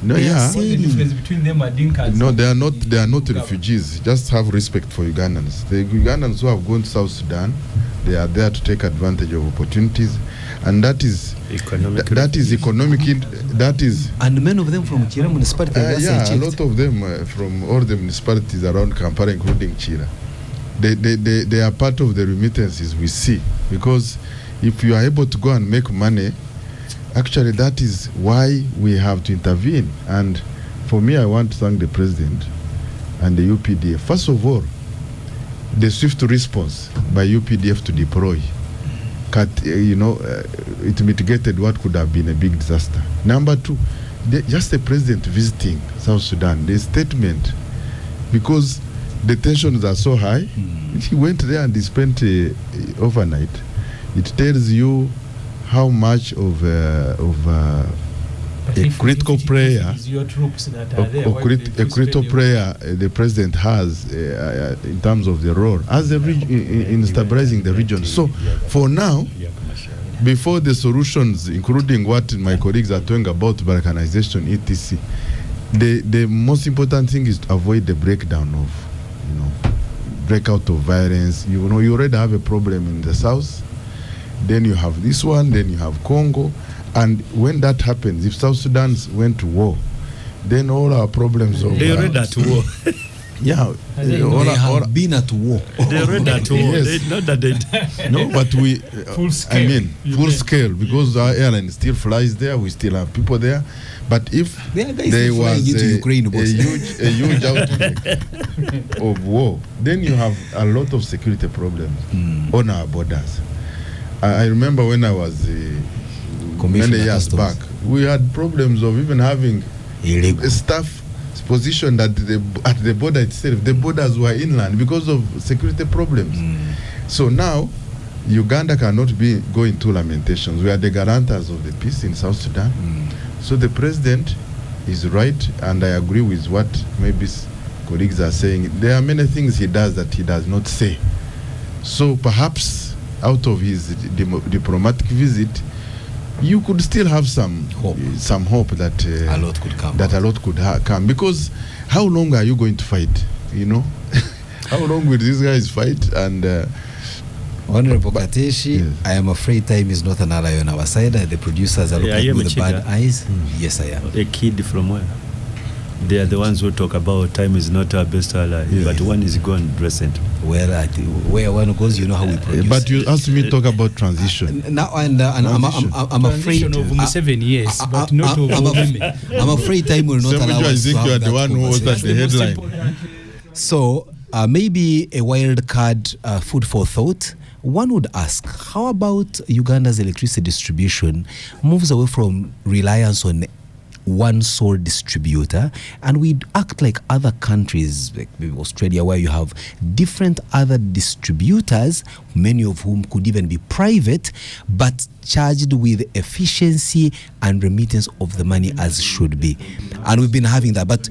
No, What's the difference between them and Dinkas? No, they are not refugees. Just have respect for Ugandans. The Ugandans who have gone to South Sudan, they are there to take advantage of opportunities, and that is economic. And many of them from Chira municipality. A lot of them from all the municipalities around Kampala, including Chira. They are part of the remittances we see, because if you are able to go and make money, actually that is why we have to intervene. And for me, I want to thank the president and the UPDF. First of all, the swift response by UPDF to deploy, it mitigated what could have been a big disaster. Number two, just the president visiting South Sudan, the statement, because the tensions are so high, he went there and he spent overnight. It tells you how much of a critical prayer, the president has in terms of the role as in stabilizing the region. So for now, before the solutions, including what my colleagues are talking about, balkanization, etc., the most important thing is to avoid the breakdown of, breakout of violence. You already have a problem in the south, then you have this one, then you have Congo. And when that happens, if South Sudan went to war, then all our problems are over. They already at war. Yeah, they have been at war. They already at war. Yes. Not that they. No, but we. Full scale. Full scale, because our airline still flies there. We still have people there. But if there was a huge outbreak of war, then you have a lot of security problems on our borders. I remember when I was many years back, we had problems of even having staff positioned at the border itself. The borders were inland because of security problems. So now, Uganda cannot be going to lamentations. We are the guarantors of the peace in South Sudan. So the president is right, and I agree with what maybe colleagues are saying. There are many things he does that he does not say. So perhaps out of his diplomatic visit, you could still have some hope that a lot could come. Come. Because how long are you going to fight? How long will these guys fight? And Honorable Kateshi, yes. I am afraid time is not an ally on our side. The producers are looking with the bad eyes. Yes, I am. A kid from where? They are the ones who talk about time is not our best ally, but one is gone recent. Well, where one goes, you know how we produce. But you asked me to talk about transition. Now, and I'm afraid of Museveni, yes, but not of UMEME. I'm afraid time will not allow us to have you are the one who was at the headline. So maybe a wild card, food for thought. One would ask, how about Uganda's electricity distribution moves away from reliance on one sole distributor, and we act like other countries, like maybe Australia, where you have different other distributors, many of whom could even be private, but charged with efficiency and remittance of the money as should be. And we've been having that, but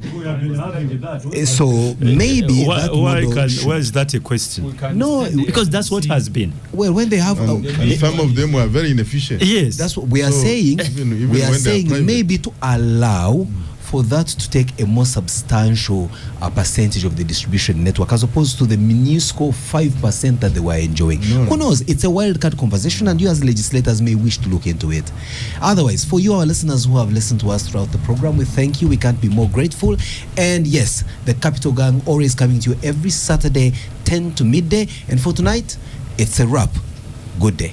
so maybe where is that a question? No, because that's what has been. Well, when they have some of them were very inefficient. Yes, that's what we are saying. Even we are saying maybe to allow for that to take a more substantial percentage of the distribution network, as opposed to the minuscule 5% that they were enjoying. Who knows? It's a wildcard conversation, and you as legislators may wish to look into it. Otherwise, for you, our listeners who have listened to us throughout the program, we thank you. We can't be more grateful. And yes, the Capital Gang always coming to you every Saturday, 10 to midday. And for tonight, it's a wrap. Good day.